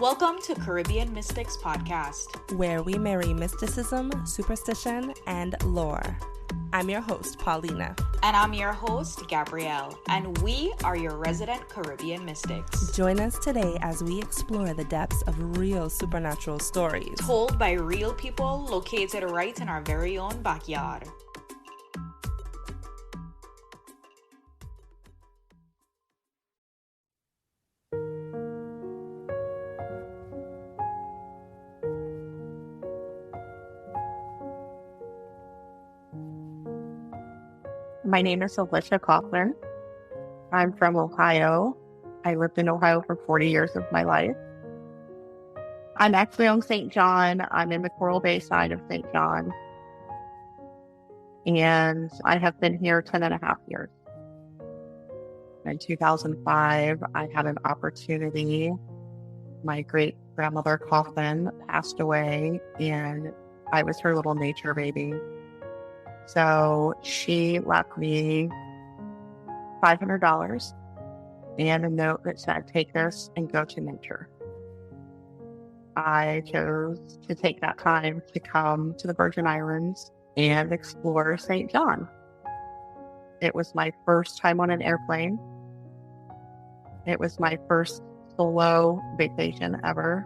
Welcome to Caribbean Mystics Podcast, where we marry mysticism, superstition, and lore. I'm your host, Paulina. And I'm your host, Gabrielle, and we are your resident Caribbean mystics. Join us today as we explore the depths of real supernatural stories told by real people located right in our very own backyard. My name is Alisha Kaufman. I'm from Ohio. I lived in Ohio for 40 years of my life. I'm actually on St. John. I'm in the Coral Bay side of St. John. And I have been here 10 and a half years. In 2005, I had an opportunity. My great-grandmother Kaufman passed away, and I was her little nature baby. So she left me $500 and a note that said, take this and go to nature. I chose to take that time to come to the Virgin Islands and explore St. John. It was my first time on an airplane. It was my first solo vacation ever.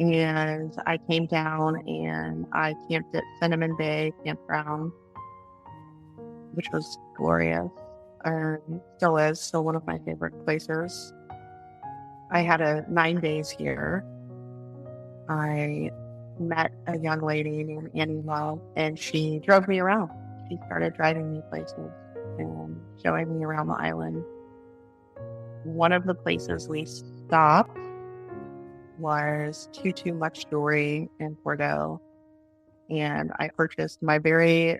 And I came down and I camped at Cinnamon Bay Campground, which was glorious, and still one of my favorite places. I had 9 days here. I met a young lady named Annie Love, and she drove me around. She started driving me places and showing me around the island. One of the places we stopped was Too Much Jewelry in Bordeaux, and I purchased my very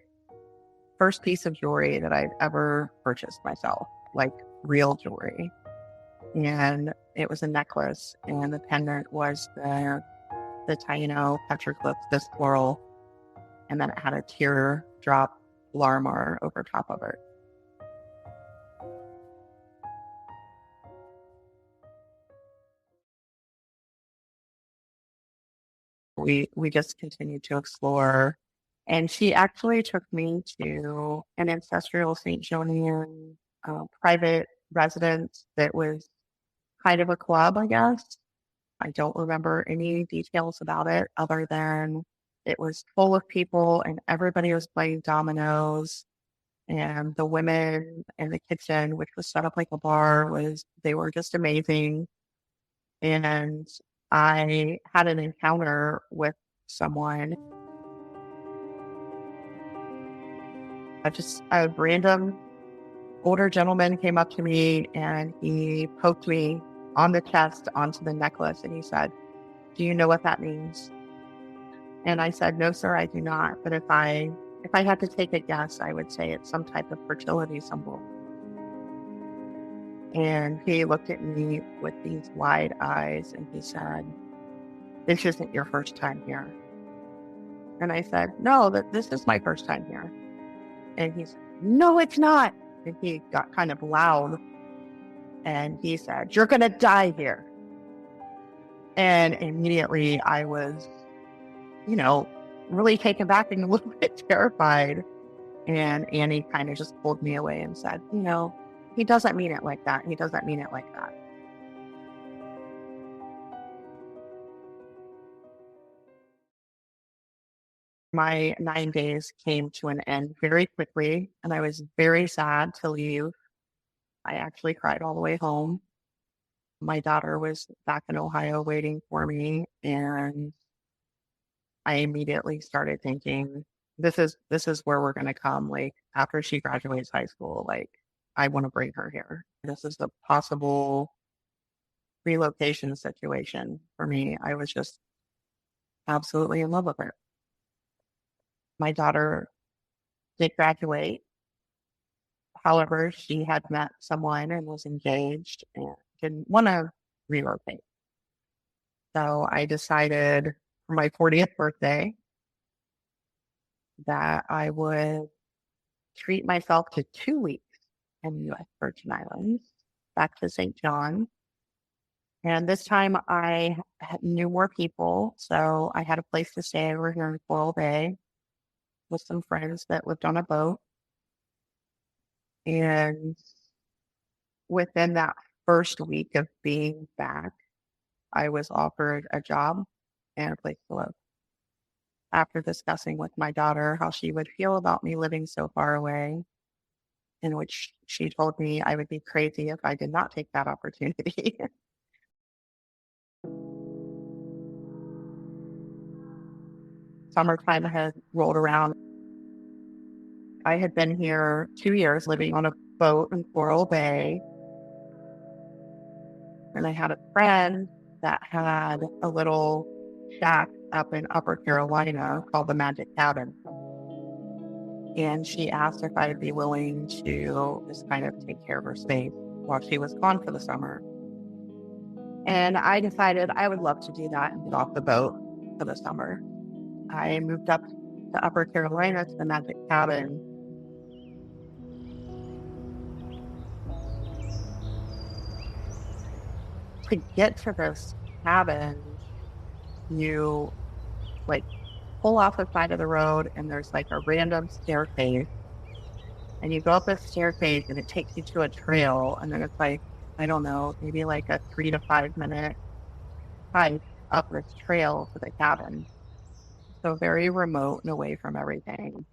first piece of jewelry that I've ever purchased myself, like real jewelry. And it was a necklace, and the pendant was the Taino petroglyph, this floral, and then it had a teardrop larmar over top of it. We just continued to explore, and she actually took me to an ancestral St. Johnian private residence that was kind of a club, I guess. I don't remember any details about it other than it was full of people and everybody was playing dominoes, and the women in the kitchen, which was set up like a bar, they were just amazing. And I had an encounter with someone. A random older gentleman came up to me and he poked me on the chest onto the necklace, and he said, "Do you know what that means?" And I said, "No, sir, I do not. But if I had to take a guess, I would say it's some type of fertility symbol." And he looked at me with these wide eyes and he said, "This isn't your first time here." And I said, "No, this is my first time here." And he said, "No, it's not." And he got kind of loud and he said, "You're going to die here." And immediately I was, really taken back and a little bit terrified. And Annie kind of just pulled me away and said, "He doesn't mean it like that. He doesn't mean it like that." My 9 days came to an end very quickly, and I was very sad to leave. I actually cried all the way home. My daughter was back in Ohio waiting for me, and I immediately started thinking, this is where we're going to come. Like, after she graduates high school, like, I want to bring her here. This is a possible relocation situation for me. I was just absolutely in love with her. My daughter did graduate. However, she had met someone and was engaged and didn't want to relocate. So I decided for my 40th birthday that I would treat myself to 2 weeks in the U.S. Virgin Islands, back to St. John. And this time I knew more people. So I had a place to stay over here in Coral Bay with some friends that lived on a boat. And within that first week of being back, I was offered a job and a place to live. After discussing with my daughter how she would feel about me living so far away, in which she told me I would be crazy if I did not take that opportunity. Summertime had rolled around. I had been here 2 years living on a boat in Coral Bay. And I had a friend that had a little shack up in Upper Carolina called the Magic Cabin. And she asked if I'd be willing to just kind of take care of her space while she was gone for the summer. And I decided I would love to do that and get off the boat for the summer. I moved up to Upper Carolina to the Magic Cabin. To get to this cabin, you like pull off the side of the road and there's like a random staircase. And you go up this staircase and it takes you to a trail. And then it's like, I don't know, maybe like a 3 to 5 minute hike up this trail to the cabin. So very remote and away from everything.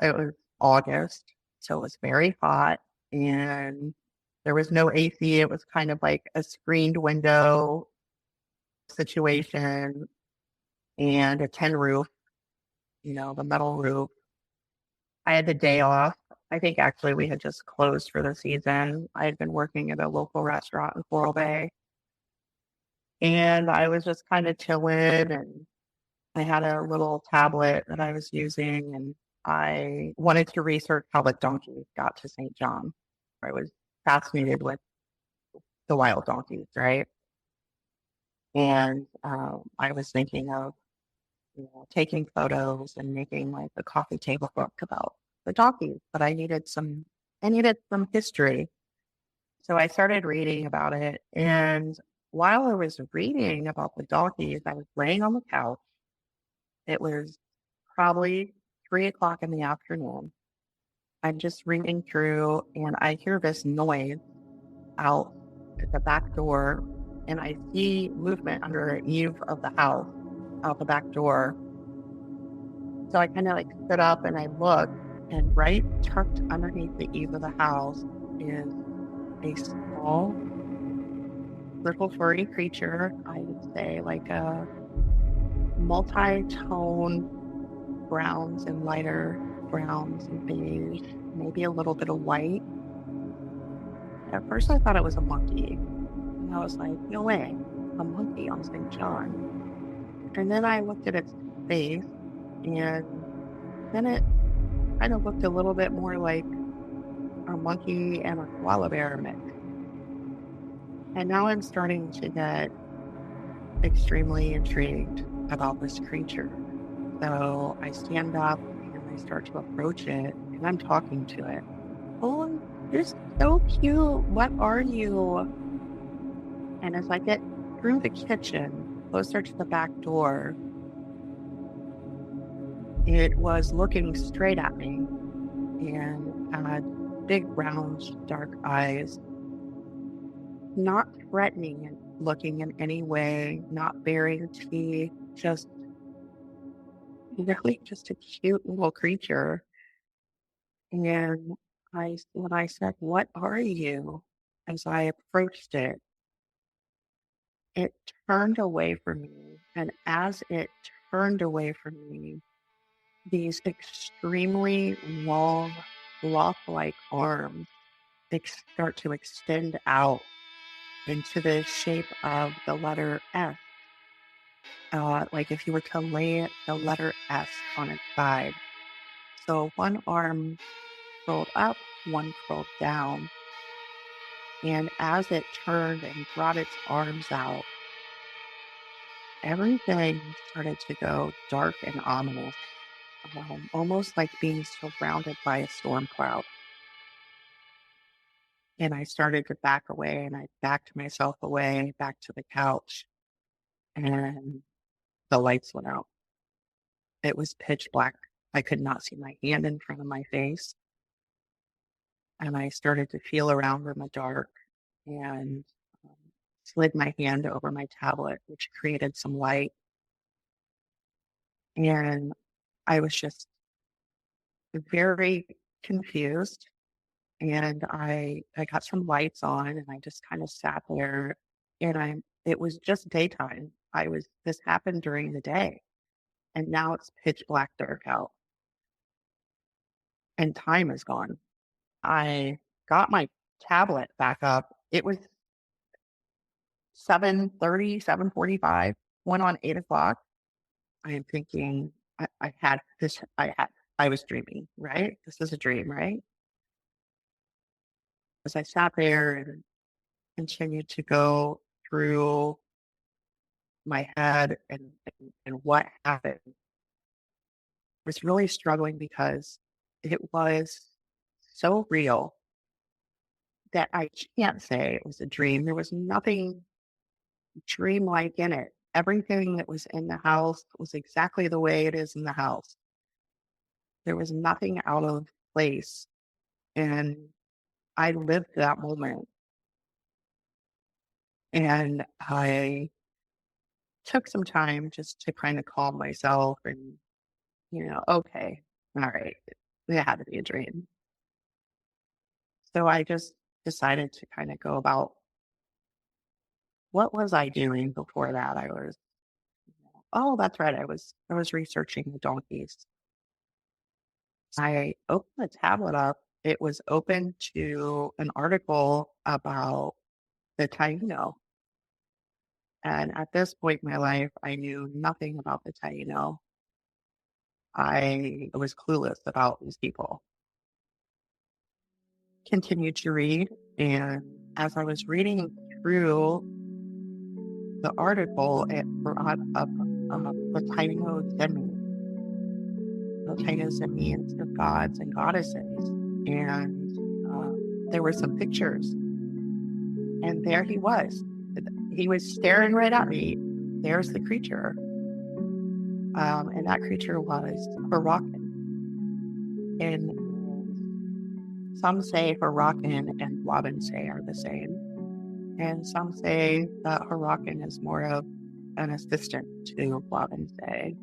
It was August, so it was very hot and there was no AC. It was kind of like a screened window situation and a tin roof, the metal roof. I had the day off. I think actually we had just closed for the season. I had been working at a local restaurant in Coral Bay and I was just kind of chilling and I had a little tablet that I was using and I wanted to research how the donkeys got to St. John. I was fascinated with the wild donkeys, right? And I was thinking of taking photos and making like a coffee table book about the donkeys, but I needed some history. So I started reading about it. And while I was reading about the donkeys, I was laying on the couch. It was probably 3 o'clock in the afternoon. I'm just reading through and I hear this noise out at the back door and I see movement under the eave of the house out the back door. So I kind of like stood up and I looked and right tucked underneath the eave of the house is a small little furry creature. I would say like a multi-tone browns and lighter browns and beige, maybe a little bit of white. At first I thought it was a monkey. And I was like, no way, a monkey on St. John. And then I looked at its face and then it kind of looked a little bit more like a monkey and a koala bear mix. And now I'm starting to get extremely intrigued about this creature. So I stand up and I start to approach it and I'm talking to it. Oh, you're so cute. What are you? And as I get through the kitchen, closer to the back door, it was looking straight at me and had big, round, dark eyes, not threatening and looking in any way, not baring teeth, just really just a cute little creature. And when I said, "What are you?" as I approached it, it turned away from me. And as it turned away from me, these extremely long, cloth-like arms start to extend out into the shape of the letter S. Like if you were to lay the letter S on its side. So one arm curled up, one curled down. And as it turned and brought its arms out, everything started to go dark and ominous, almost like being surrounded by a storm cloud. And I started to back away, and I backed myself away back to the couch, and the lights went out. It was pitch black. I could not see my hand in front of my face. And I started to feel around in the dark and um, slid my hand over my tablet, which created some light. And I was just very confused. And I got some lights on, and I just kind of sat there, and it was just daytime. This happened during the day, and now it's pitch black dark out, and time is gone. I got my tablet back up. It was 7:30, 7:45, went on 8 o'clock. I am thinking I was dreaming, right? This is a dream, right? As I sat there and continued to go through my head and what happened, I was really struggling because it was so real that I can't say it was a dream. There was nothing dreamlike in it. Everything that was in the house was exactly the way it is in the house. There was nothing out of place. And I lived that moment. And I took some time just to kind of calm myself and, okay, all right, it had to be a dream. So I just decided to kind of go about what was I doing before that? Oh, that's right. I was researching the donkeys. I opened the tablet up. It was open to an article about the Taino. And at this point in my life, I knew nothing about the Taino. I was clueless about these people. Continued to read, and as I was reading through the article, it brought up the Taino Zemi. The Taino Zemi of gods and goddesses. And there were some pictures, and there he was. He was staring right at me. There's the creature. And that creature was Huracan. And some say Huracan and Wabanse are the same. And some say that Huracan is more of an assistant to Wabanse. I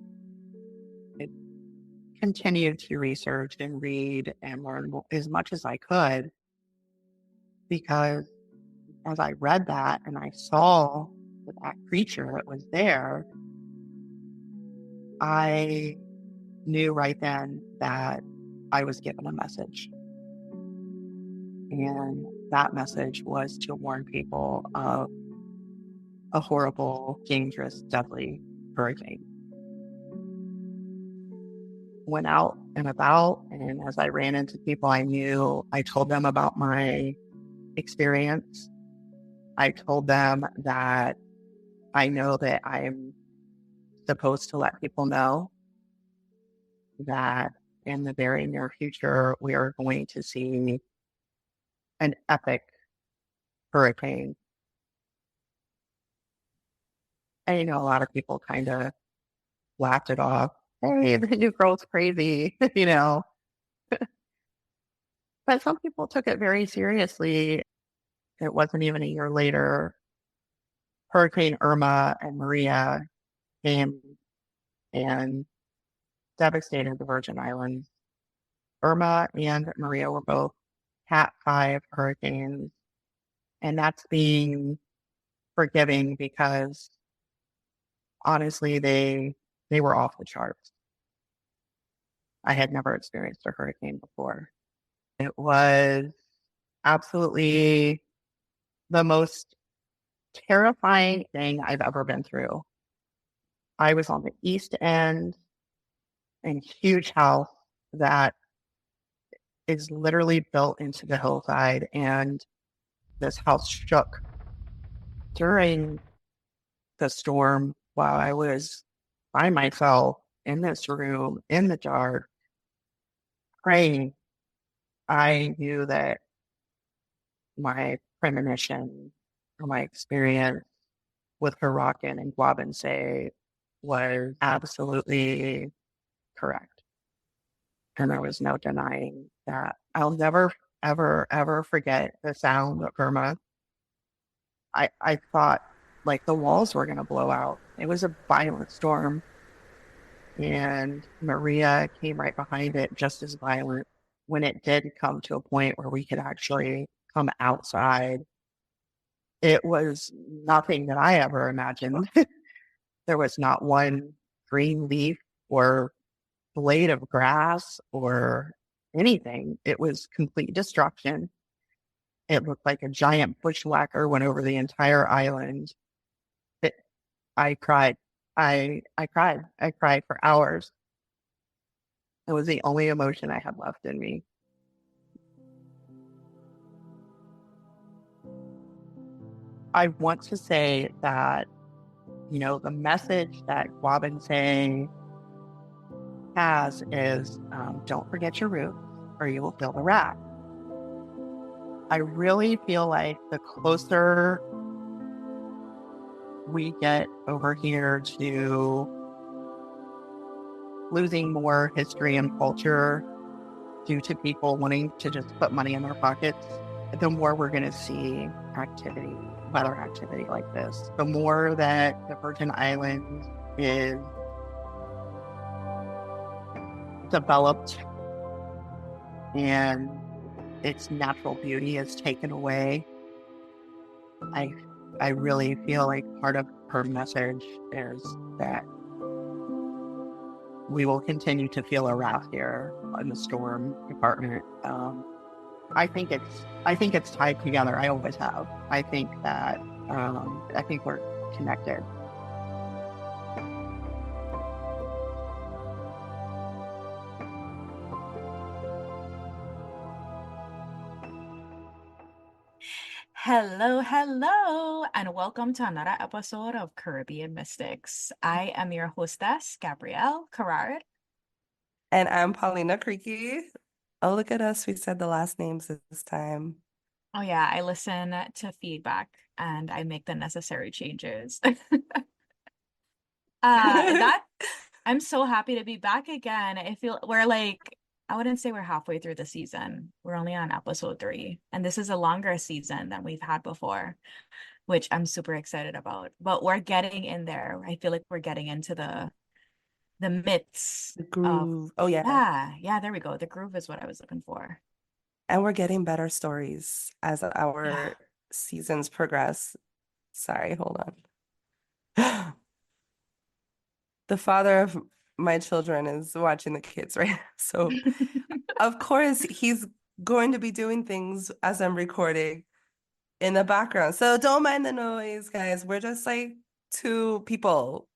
continued to research and read and learn as much as I could, because as I read that and I saw that creature that was there, I knew right then that I was given a message. And that message was to warn people of a horrible, dangerous, deadly hurricane. Went out and about, and as I ran into people I knew, I told them about my experience. I told them that I know that I'm supposed to let people know that in the very near future, we are going to see an epic hurricane. And, a lot of people kind of laughed it off. Hey, the new girl's crazy, But some people took it very seriously. It wasn't even a year later. Hurricane Irma and Maria came and devastated the Virgin Islands. Irma and Maria were both Cat 5 hurricanes. And that's being forgiving because honestly, they were off the charts. I had never experienced a hurricane before. It was absolutely the most terrifying thing I've ever been through. I was on the east end in a huge house that is literally built into the hillside, and this house shook during the storm while I was by myself in this room in the dark praying. I knew that my premonition or my experience with Huracan and Guabense was absolutely correct. And there was no denying that. I'll never, ever, ever forget the sound of Irma. I thought like the walls were going to blow out. It was a violent storm, and Maria came right behind it, just as violent. When it did come to a point where we could actually come outside, it was nothing that I ever imagined. There was not one green leaf or blade of grass or anything. It was complete destruction. It looked like a giant bushwhacker went over the entire island. It, I cried. I cried. I cried for hours. It was the only emotion I had left in me. I want to say that, the message that Guabense has is don't forget your roots or you will feel the wrath. I really feel like the closer we get over here to losing more history and culture due to people wanting to just put money in their pockets, the more we're going to see weather activity like this. The more that the Virgin Islands is developed and its natural beauty is taken away, I really feel like part of her message is that we will continue to feel a wrath here in the storm department. I think it's tied together. I always have. I think that I think we're connected. Hello, hello, and welcome to another episode of Caribbean Mystics. I am your hostess, Gabrielle Carrard. And I'm Paulina Creaky. Oh, look at us. We said the last names this time. Oh, yeah, I listen to feedback and I make the necessary changes. That I'm so happy to be back again. I feel I wouldn't say we're halfway through the season. We're only on episode 3, and this is a longer season than we've had before, which I'm super excited about. But we're getting in there. I feel like we're getting into the midst The of groove. Oh, yeah. yeah, there we go. The groove is what I was looking for. And we're getting better stories as Yeah. our seasons progress. Sorry, hold on. The father of my children is watching the kids right now. So, of course, he's going to be doing things as I'm recording in the background. So don't mind the noise, guys. We're just like 2 people.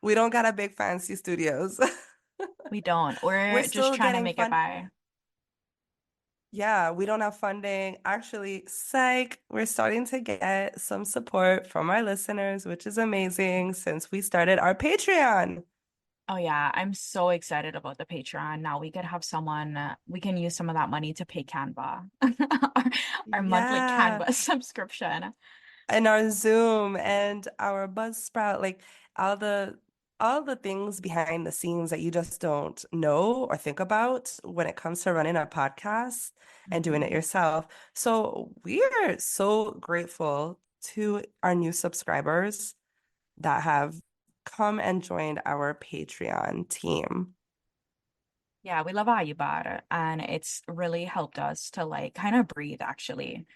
We don't got a big fancy studios. We don't. We're We're just still trying to getting make it fun. by. Yeah, we don't have funding. Actually, psych, we're starting to get some support from our listeners, which is amazing since we started our Patreon. Oh yeah, I'm so excited about the Patreon. Now we could have someone, we can use some of that money to pay Canva, our monthly Yeah, Canva subscription. and our Zoom and our Buzzsprout, like all the all the things behind the scenes that you just don't know or think about when it comes to running a podcast and doing it Mhm. yourself. So we are so grateful to our new subscribers that have come and joined our Patreon team. Yeah, we love Ayubar, and it's really helped us to like kind of breathe actually.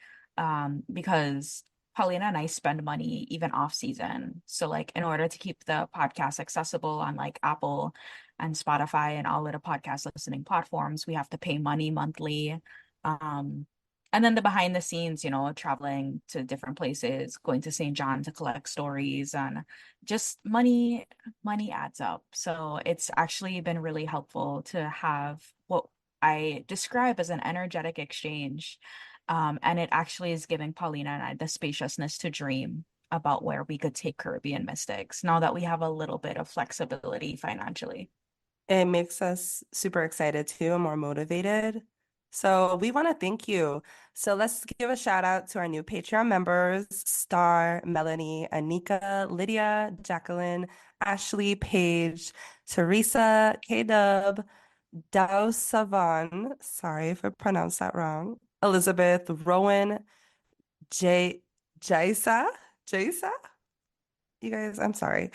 Because Paulina and I spend money even off season. So like in order to keep the podcast accessible on like Apple and Spotify and all of the podcast listening platforms, we have to pay money monthly. Um, and then the behind the scenes, traveling to different places, going to St. John to collect stories and just money adds up. So it's actually been really helpful to have what I describe as an energetic exchange. And it actually is giving Paulina and I the spaciousness to dream about where we could take Caribbean Mystics now that we have a little bit of flexibility financially. It makes us super excited too and more motivated. So we want to thank you. So let's give a shout out to our new Patreon members, Star, Melanie, Anika, Lydia, Jacqueline, Ashley, Paige, Teresa, K-Dub, Dao Savan, sorry if I pronounced that wrong, Elizabeth, Rowan, J Jaisa, Jaisa? You guys, I'm sorry.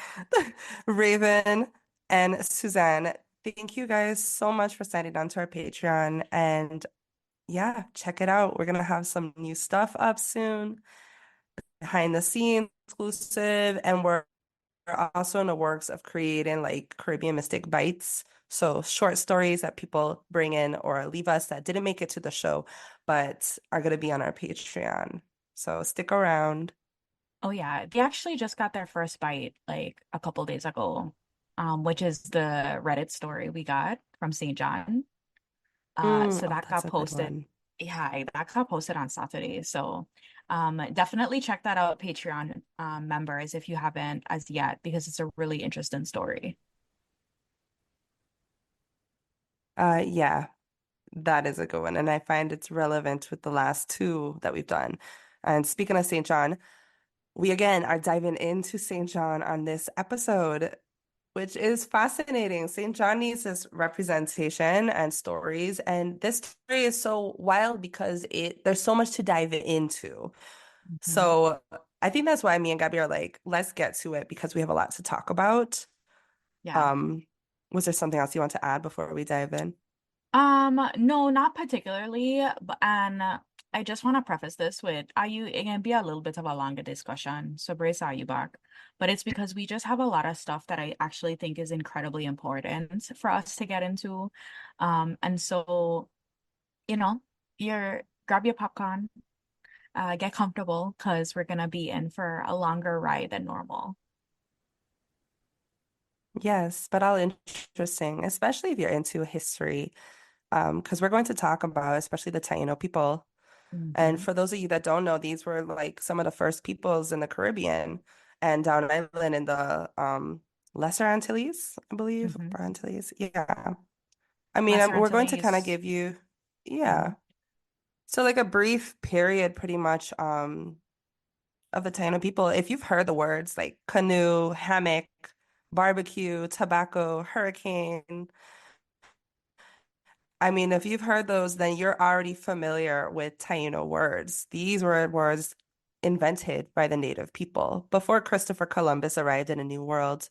Raven and Suzanne, thank you guys so much for signing on to our Patreon. And yeah, check it out. We're gonna have some new stuff up soon, behind the scenes exclusive, and we're also in the works of creating like Caribbean Mystic Bites. So short stories that people bring in or leave us that didn't make it to the show, but are gonna be on our Patreon. So stick around. Oh yeah, they actually just got their first bite like a couple days ago, which is the Reddit story we got from St. John. So Oh, that that's got a good posted. one. Yeah, that got posted on Saturday. So definitely check that out, Patreon members, if you haven't as yet, because it's a really interesting story. Yeah, that is a good one. And I find it's relevant with the last two that we've done. And speaking of St. John, we again are diving into St. John on this episode, which is fascinating. St. John needs this representation and stories. And this story is so wild because there's so much to dive into. Mhm. So I think that's why me and Gabby are like, let's get to it because we have a lot to talk about. Yeah. Um, was there something else you want to add before we dive in? No, not particularly, but and I just want to preface this with it can be a little bit of a longer discussion, so brace are you back. But it's because we just have a lot of stuff that I actually think is incredibly important for us to get into. And so, you know, you're grab your popcorn, get comfortable because we're gonna be in for a longer ride than normal. Yes, but all interesting, especially if you're into history, because we're going to talk about especially the Taino people. And Hmm. for those of you that don't know, these were like some of the first peoples in the Caribbean and down island in the Lesser Antilles, I believe, Hmm. or Antilles. Yeah. I mean, Lesser we're going to kind of Antilles. give you, Hmm. yeah. So like a brief period, pretty much, of the Taino people. If you've heard the words like canoe, hammock, barbecue, tobacco, hurricane, I mean, if you've heard those, then you're already familiar with Taino words. These were words invented by the native people before Christopher Columbus arrived in a new world.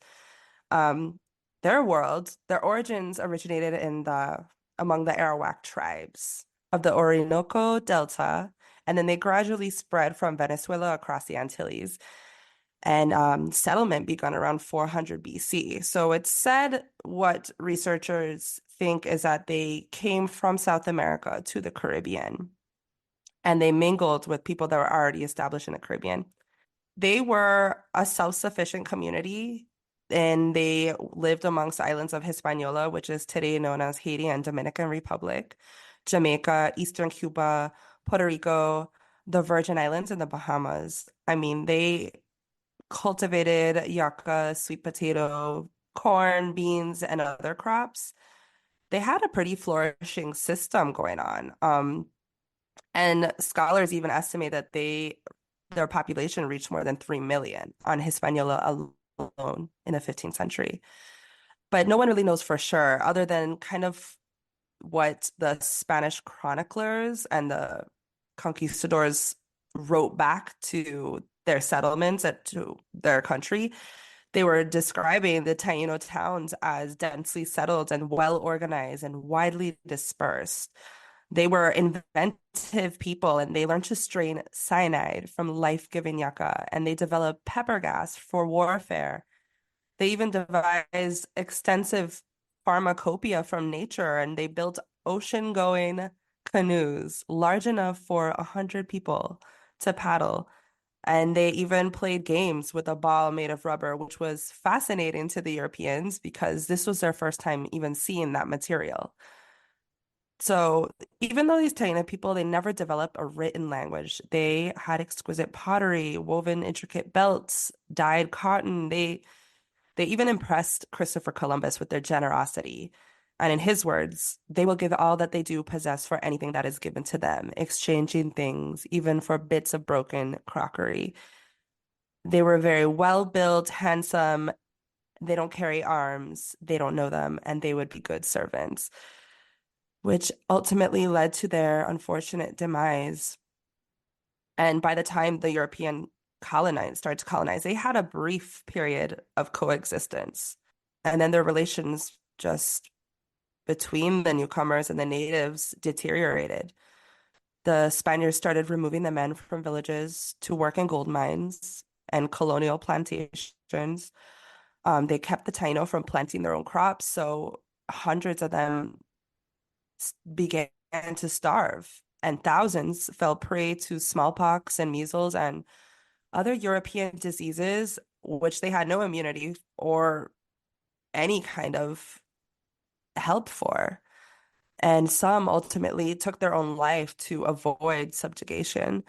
Um, their origins originated in the among the Arawak tribes of the Orinoco Delta, and then they gradually spread from Venezuela across the Antilles. And settlement began around 400 BC. So it's said what researchers think is that they came from South America to the Caribbean and they mingled with people that were already established in the Caribbean. They were a self-sufficient community and they lived amongst the islands of Hispaniola, which is today known as Haiti and Dominican Republic, Jamaica, Eastern Cuba, Puerto Rico, the Virgin Islands, and the Bahamas. I mean, they cultivated yucca, sweet potato, corn, beans, and other crops. They had a pretty flourishing system going on. And scholars even estimate that their population reached more than 3 million on Hispaniola alone in the 15th century. But no one really knows for sure, other than kind of what the Spanish chroniclers and the conquistadors wrote back to their settlements and to their country. They were describing the Taino towns as densely settled and well organized and widely dispersed. They were inventive people and they learned to strain cyanide from life-giving yucca and they developed pepper gas for warfare. They even devised extensive pharmacopoeia from nature and they built ocean-going canoes large enough for 100 people to paddle. And they even played games with a ball made of rubber, which was fascinating to the Europeans because this was their first time even seeing that material. So even though these Taino people, they never developed a written language. They had exquisite pottery, woven intricate belts, dyed cotton. They even impressed Christopher Columbus with their generosity. And in his words, they will give all that they do possess for anything that is given to them, exchanging things, even for bits of broken crockery. They were very well built, handsome. They don't carry arms, they don't know them, and they would be good servants, which ultimately led to their unfortunate demise. And by the time the European started to colonize, they had a brief period of coexistence. And then their relations just between the newcomers and the natives deteriorated. The Spaniards started removing the men from villages to work in gold mines and colonial plantations. They kept the Taino from planting their own crops, so hundreds of them began to starve, and thousands fell prey to smallpox and measles and other European diseases, which they had no immunity or any kind of help for. And some ultimately took their own life to avoid subjugation.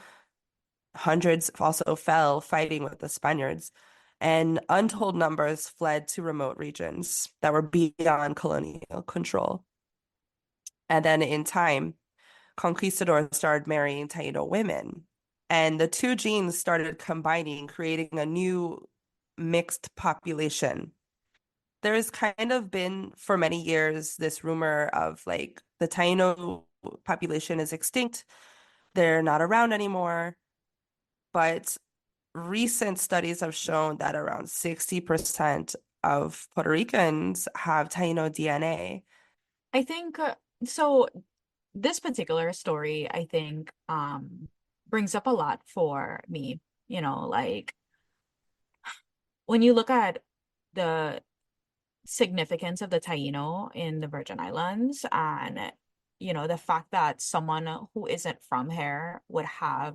Hundreds also fell fighting with the Spaniards, and untold numbers fled to remote regions that were beyond colonial control. And then in time, conquistadors started marrying Taino women, and the two genes started combining, creating a new mixed population. There's kind of been for many years this rumor of like the Taino population is extinct, they're not around anymore. But recent studies have shown that around 60% of Puerto Ricans have Taino DNA. I think so. This particular story, I think, brings up a lot for me. Like when you look at the significance of the Taino in the Virgin Islands and the fact that someone who isn't from here would have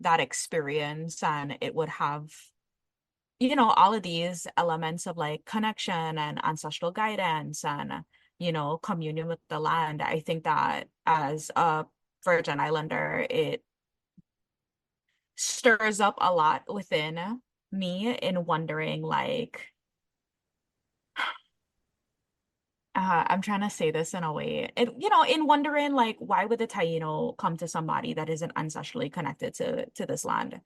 that experience and it would have all of these elements of like connection and ancestral guidance and communion with the land. I think that as a Virgin Islander it stirs up a lot within me in wondering like I'm trying to say this in a way, in wondering like why would the Taino come to somebody that isn't ancestrally connected to this land?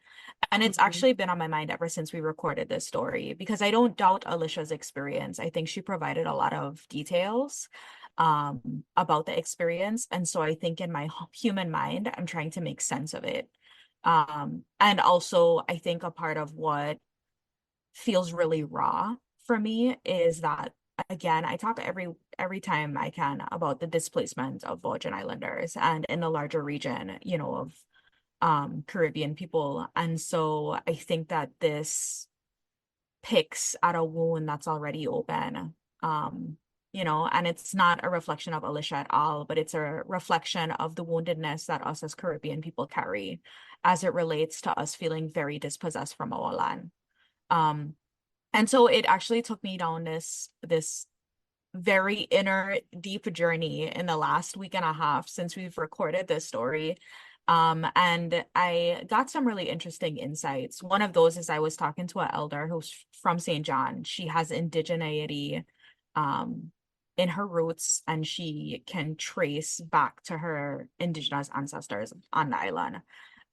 And it's Mhm. actually been on my mind ever since we recorded this story because I don't doubt Alisha's experience. I think she provided a lot of details about the experience, and so I think in my human mind, I'm trying to make sense of it. And also, I think a part of what feels really raw for me is that again I talk every time I can about the displacement of Virgin Islanders and in the larger region of Caribbean people, and so I think that this picks at a wound that's already open. And it's not a reflection of Alisha at all, but it's a reflection of the woundedness that us as Caribbean people carry as it relates to us feeling very dispossessed from our land. um and so it actually took me down this very inner deep journey in the last week and a half since we've recorded this story. And I got some really interesting insights. One of those is I was talking to an elder who's from St. John. She has indigeneity um in her roots, and she can trace back to her indigenous ancestors on the island.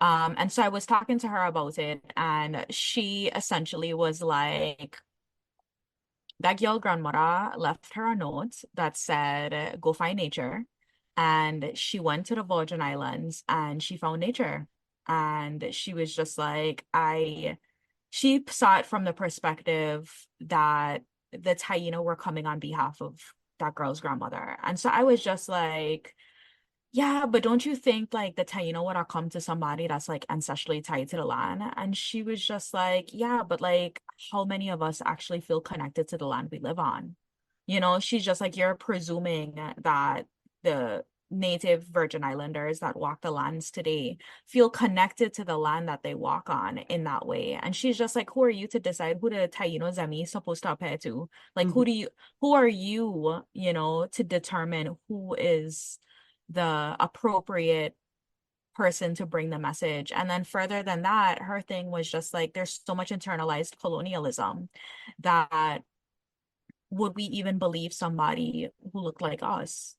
And so I was talking to her about it, and she essentially was like, that girl grandmother left her a note that said, go find nature. And she went to the Virgin Islands and she found nature. And she was just like, she saw it from the perspective that the Taino were coming on behalf of that girl's grandmother. And so I was just like, yeah, but don't you think like the Taino would have come to somebody that's like ancestrally tied to the land? And she was just like, yeah, but like how many of us actually feel connected to the land we live on? She's just like, you're presuming that the native Virgin Islanders that walk the lands today feel connected to the land that they walk on in that way. And she's just like, who are you to decide who the Taino Zemi is supposed to appear to? Like, Mhm. who are you, to determine who is the appropriate person to bring the message? And then further than that, her thing was just like, there's so much internalized colonialism that would we even believe somebody who looked like us?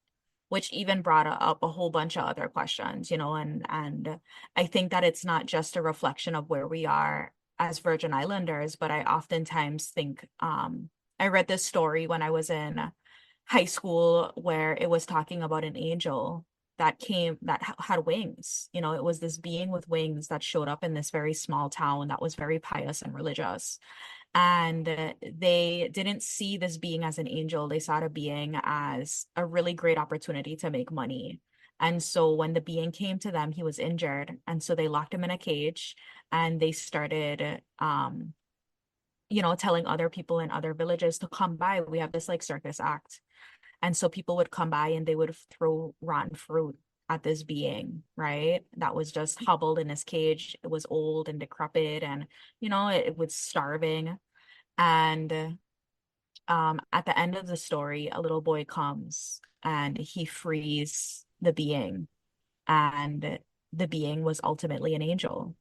Which even brought up a whole bunch of other questions, and I think that it's not just a reflection of where we are as Virgin Islanders, but I oftentimes think, I read this story when I was in high school where it was talking about an angel that had wings. It was this being with wings that showed up in this very small town that was very pious and religious. And they didn't see this being as an angel. They saw the being as a really great opportunity to make money. And so when the being came to them, he was injured. And so they locked him in a cage and they started, telling other people in other villages to come by. We have this like circus act. And so people would come by and they would throw rotten fruit at this being, right? That was just hobbled in his cage. It was old and decrepit and, it was starving. And at the end of the story, a little boy comes and he frees the being. And the being was ultimately an angel,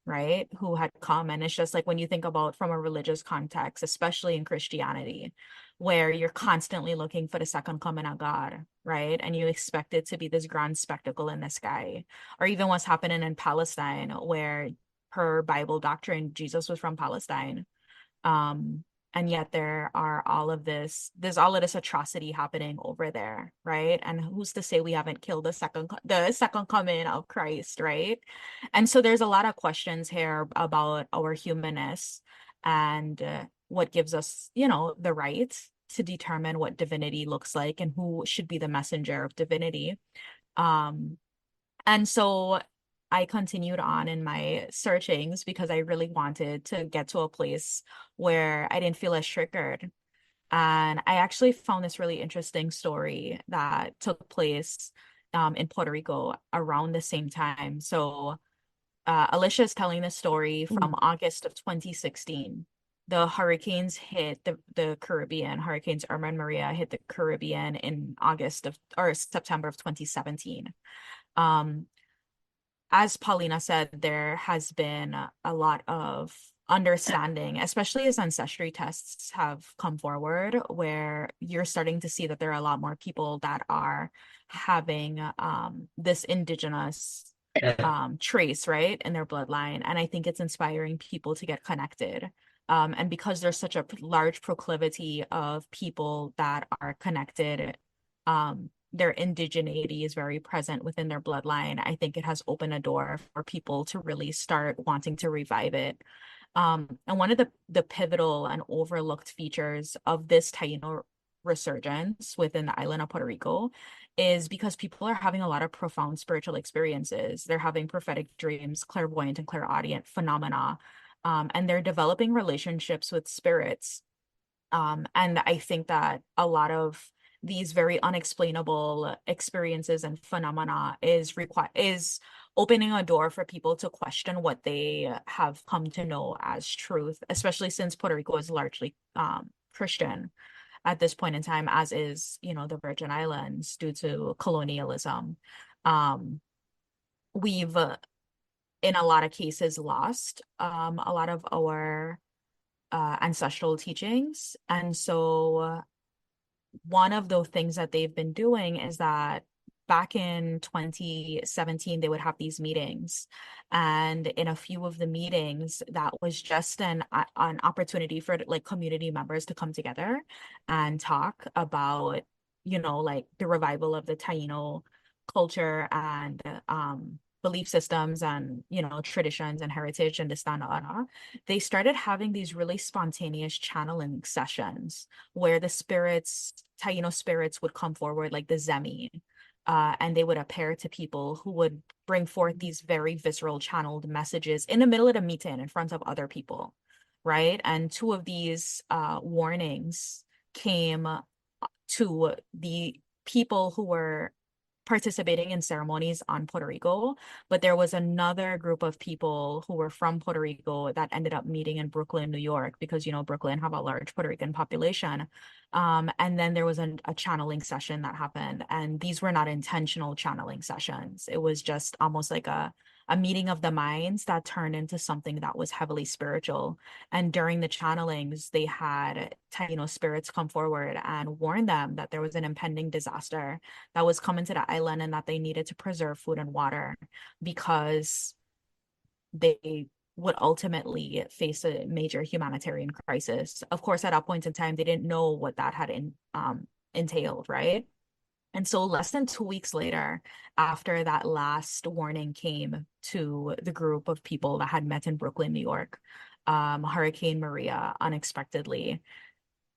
right? Who had come. And it's just like when you think about from a religious context, especially in Christianity, where you're constantly looking for the second coming of God, right? And you expect it to be this grand spectacle in the sky. Or even what's happening in Palestine, where per Bible doctrine, Jesus was from Palestine. um and yet there's all of this atrocity happening over there, right? And who's to say we haven't killed the second coming of Christ, right? And so there's a lot of questions here about our humanness and what gives us, the right to determine what divinity looks like and who should be the messenger of divinity. um and so I continued on in my searchings because I really wanted to get to a place where I didn't feel as triggered. And I actually found this really interesting story that took place in Puerto Rico around the same time. So Alisha is telling this story Mm. from August of 2016. The hurricanes hit the Caribbean. Hurricanes Irma and Maria hit the Caribbean in August of or September of 2017. Um, as Paulina said, there has been a lot of understanding, especially as ancestry tests have come forward, where you're starting to see that there are a lot more people that are having this indigenous trace, right, in their bloodline. And I think it's inspiring people to get connected. And because there's such a large proclivity of people that are connected, their indigeneity is very present within their bloodline. I think it has opened a door for people to really start wanting to revive it. And one of the pivotal and overlooked features of this Taino resurgence within the island of Puerto Rico is because people are having a lot of profound spiritual experiences. They're having prophetic dreams, clairvoyant and clairaudient phenomena, and they're developing relationships with spirits. And I think that a lot of these very unexplainable experiences and phenomena is opening a door for people to question what they have come to know as truth, especially since Puerto Rico is largely Christian at this point in time, as is, the Virgin Islands due to colonialism. Um, we've in a lot of cases lost a lot of our ancestral teachings. And so one of the things that they've been doing is that back in 2017, they would have these meetings. And in a few of the meetings, that was just an opportunity for like community members to come together and talk about, like the revival of the Taino culture and belief systems and, traditions and heritage and this, that, and the other. They started having these really spontaneous channeling sessions where the spirits, Taino spirits, would come forward, like the Zemi, and they would appear to people who would bring forth these very visceral channeled messages in the middle of the meeting in front of other people, right? And two of these warnings came to the people who were participating in ceremonies on Puerto Rico, but there was another group of people who were from Puerto Rico that ended up meeting in Brooklyn, New York, because Brooklyn have a large Puerto Rican population. And then there was a channeling session that happened, and these were not intentional channeling sessions. It was just almost like a a meeting of the minds that turned into something that was heavily spiritual. And during the channelings, they had Taino spirits come forward and warn them that there was an impending disaster that was coming to the island and that they needed to preserve food and water because they would ultimately face a major humanitarian crisis. Of course, at that point in time, they didn't know what that had entailed, right? And so less than 2 weeks later, after that last warning came to the group of people that had met in Brooklyn, New York, Hurricane Maria unexpectedly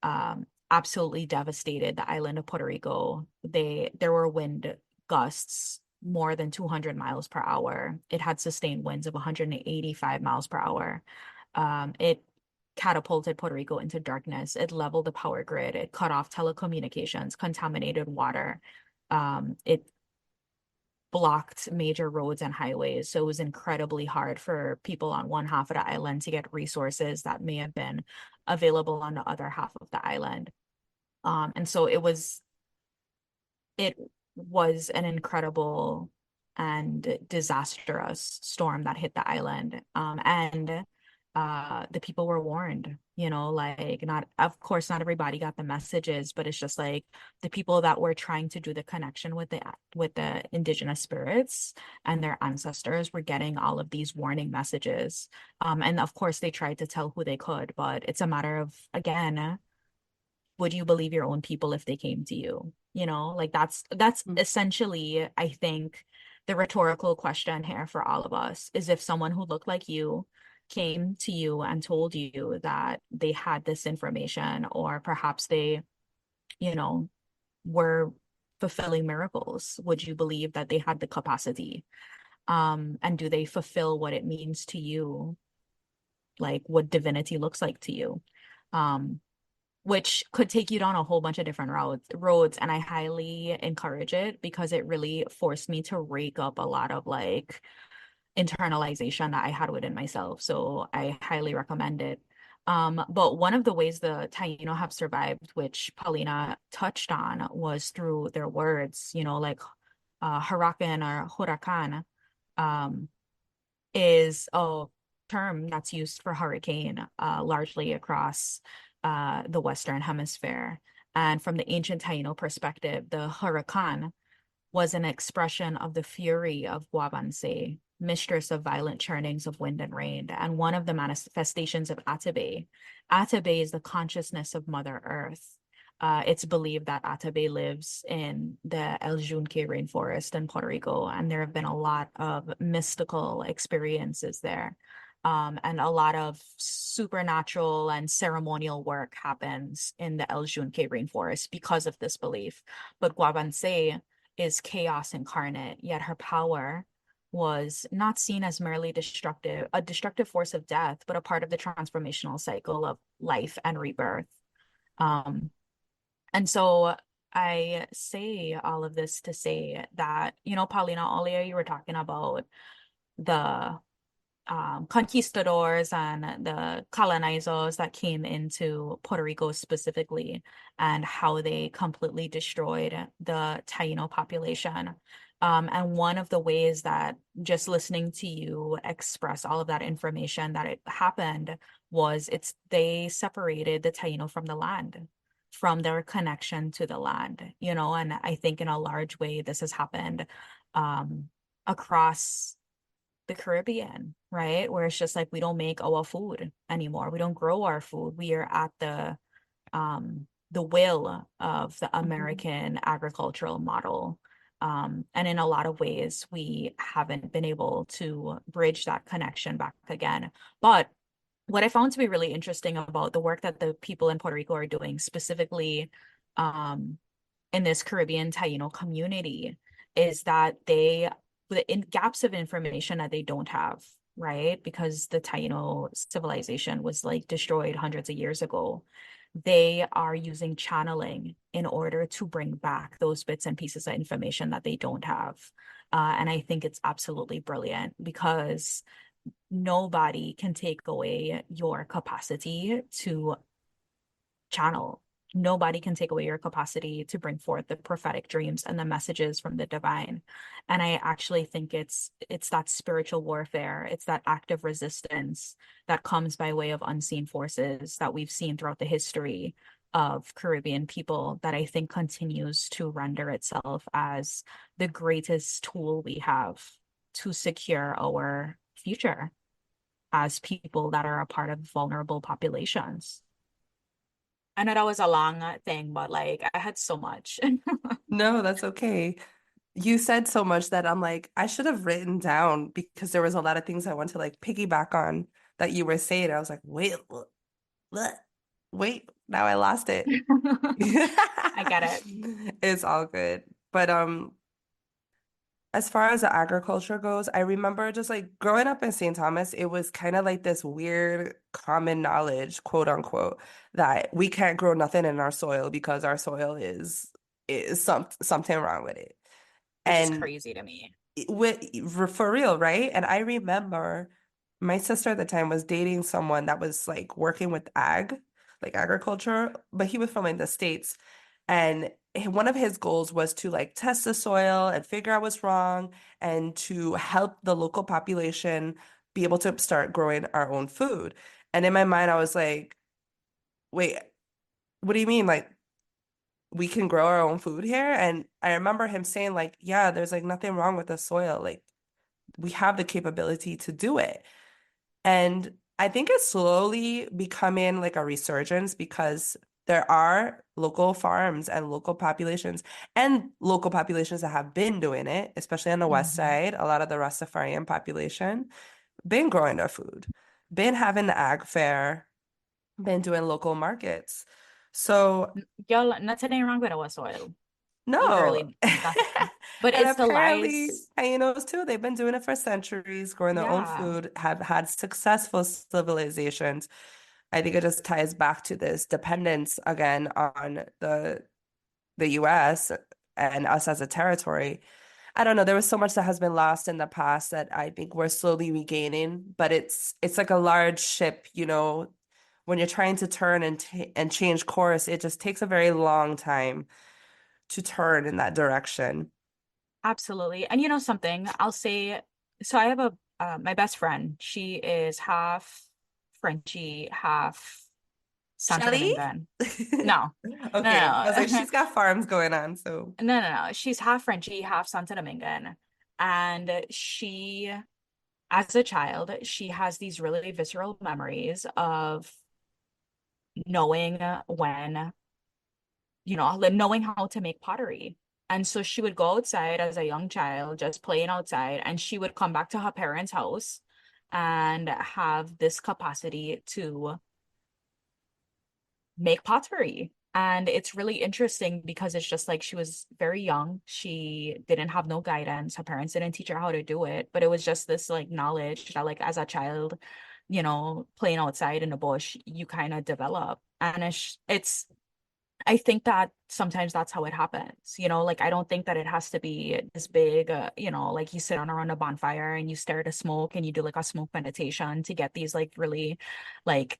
absolutely devastated the island of Puerto Rico. There were wind gusts more than 200 miles per hour. It had sustained winds of 185 miles per hour. It catapulted Puerto Rico into darkness. It leveled the power grid. It cut off telecommunications, contaminated water. It blocked major roads and highways. So it was incredibly hard for people on one half of the island to get resources that may have been available on the other half of the island. And so it was an incredible and disastrous storm that hit the island. And the people were warned, like not, of course, not everybody got the messages, but it's just like the people that were trying to do the connection with the indigenous spirits and their ancestors were getting all of these warning messages. And of course they tried to tell who they could, but it's a matter of, again, would you believe your own people if they came to you? Like that's essentially, I think, the rhetorical question here for all of us is if someone who looked like you came to you and told you that they had this information, or perhaps they, you know, were fulfilling miracles, would you believe that they had the capacity? And do they fulfill what it means to you, like what divinity looks like to you? Um, which could take you down a whole bunch of different roads, and I highly encourage it because it really forced me to rake up a lot of like internalization that I had within myself. So I highly recommend it. But one of the ways the Taino have survived, which Paulina touched on, was through their words, like huracan or huracan, um, is a term that's used for hurricane largely across the Western Hemisphere. And from the ancient Taino perspective, the huracan was an expression of the fury of Guavanse, mistress of violent churnings of wind and rain, and one of the manifestations of Atabe. Atabe is the consciousness of Mother Earth. It's believed that Atabe lives in the El Yunque rainforest in Puerto Rico, and there have been a lot of mystical experiences there. And a lot of supernatural and ceremonial work happens in the El Yunque rainforest because of this belief. But Guavanse is chaos incarnate, yet her power was not seen as merely a destructive force of death, but a part of the transformational cycle of life and rebirth. Um, and so I say all of this to say that, Paulina, earlier you were talking about the conquistadors and the colonizers that came into Puerto Rico specifically, and how they completely destroyed the Taino population. And one of the ways that, just listening to you express all of that information, that it happened was they separated the Taino from the land, from their connection to the land, and I think in a large way this has happened across the Caribbean, right? Where it's just like we don't make our food anymore. We don't grow our food. We are at the will of the American agricultural model. And in a lot of ways, we haven't been able to bridge that connection back again. But what I found to be really interesting about the work that the people in Puerto Rico are doing, specifically in this Caribbean Taino community, is that the gaps of information that they don't have, right? Because the Taino civilization was like destroyed hundreds of years ago. They are using channeling in order to bring back those bits and pieces of information that they don't have. And I think it's absolutely brilliant because nobody can take away your capacity to channel, nobody can take away your capacity to bring forth the prophetic dreams and the messages from the divine. And I actually think it's that spiritual warfare, it's that active resistance that comes by way of unseen forces that we've seen throughout the history of Caribbean people that I think continues to render itself as the greatest tool we have to secure our future as people that are a part of vulnerable populations. I know that was a long thing, but like I had so much. No, that's okay. You said so much that I'm like, I should have written down because there was a lot of things I want to like piggyback on that you were saying. I was like, wait, what? Wait, now I lost it. I get it. It's all good. But as far as the agriculture goes, I remember just like growing up in St. Thomas, it was kind of like this weird common knowledge, quote unquote, that we can't grow nothing in our soil because our soil is something wrong with it. Which is And crazy to me. with for real, right? And I remember my sister at the time was dating someone that was like working with like agriculture, but he was from like the States. And one of his goals was to like test the soil and figure out what's wrong and to help the local population be able to start growing our own food. And in my mind, I was like, wait, what do you mean? Like, we can grow our own food here? And I remember him saying, like, yeah, there's like nothing wrong with the soil. Like, we have the capability to do it. And I think it's slowly becoming like a resurgence because there are local farms and local populations that have been doing it, especially on the west Mhm. side. A lot of the Rastafarian population been growing their food, been having the ag fair, been doing local markets. So Y'all, nothing ain't wrong with our soil. no. Literally nothing. But And it's the apparently, lies. Tainos too, they've been doing it for centuries, growing their own Yeah, food, have had successful civilizations. I think it just ties back to this dependence again on the US and us as a territory. I don't know, there was so much that has been lost in the past that I think we're slowly regaining, but it's like a large ship, when you're trying to turn and change course, it just takes a very long time to turn in that direction. absolutely. And you know something, I'll say, so I have a my best friend. She is half Frenchy, half Santo Shelly? Domingan. No, Okay, I was like, no, she's got farms going on, so no. She's half Frenchy, half Santo Domingan. And she, as a child, she has these really visceral memories of knowing when, knowing how to make pottery. And so she would go outside as a young child, just playing outside, and she would come back to her parents' house and have this capacity to make pottery. And it's really interesting because it's just like she was very young. She didn't have no guidance. Her parents didn't teach her how to do it, but it was just this like knowledge that like as a child, playing outside in the bush, you kind of develop. And it's I think that sometimes that's how it happens. Like I don't think that it has to be this big, like you sit on around a bonfire and you stare at a smoke and you do like a smoke meditation to get these like really like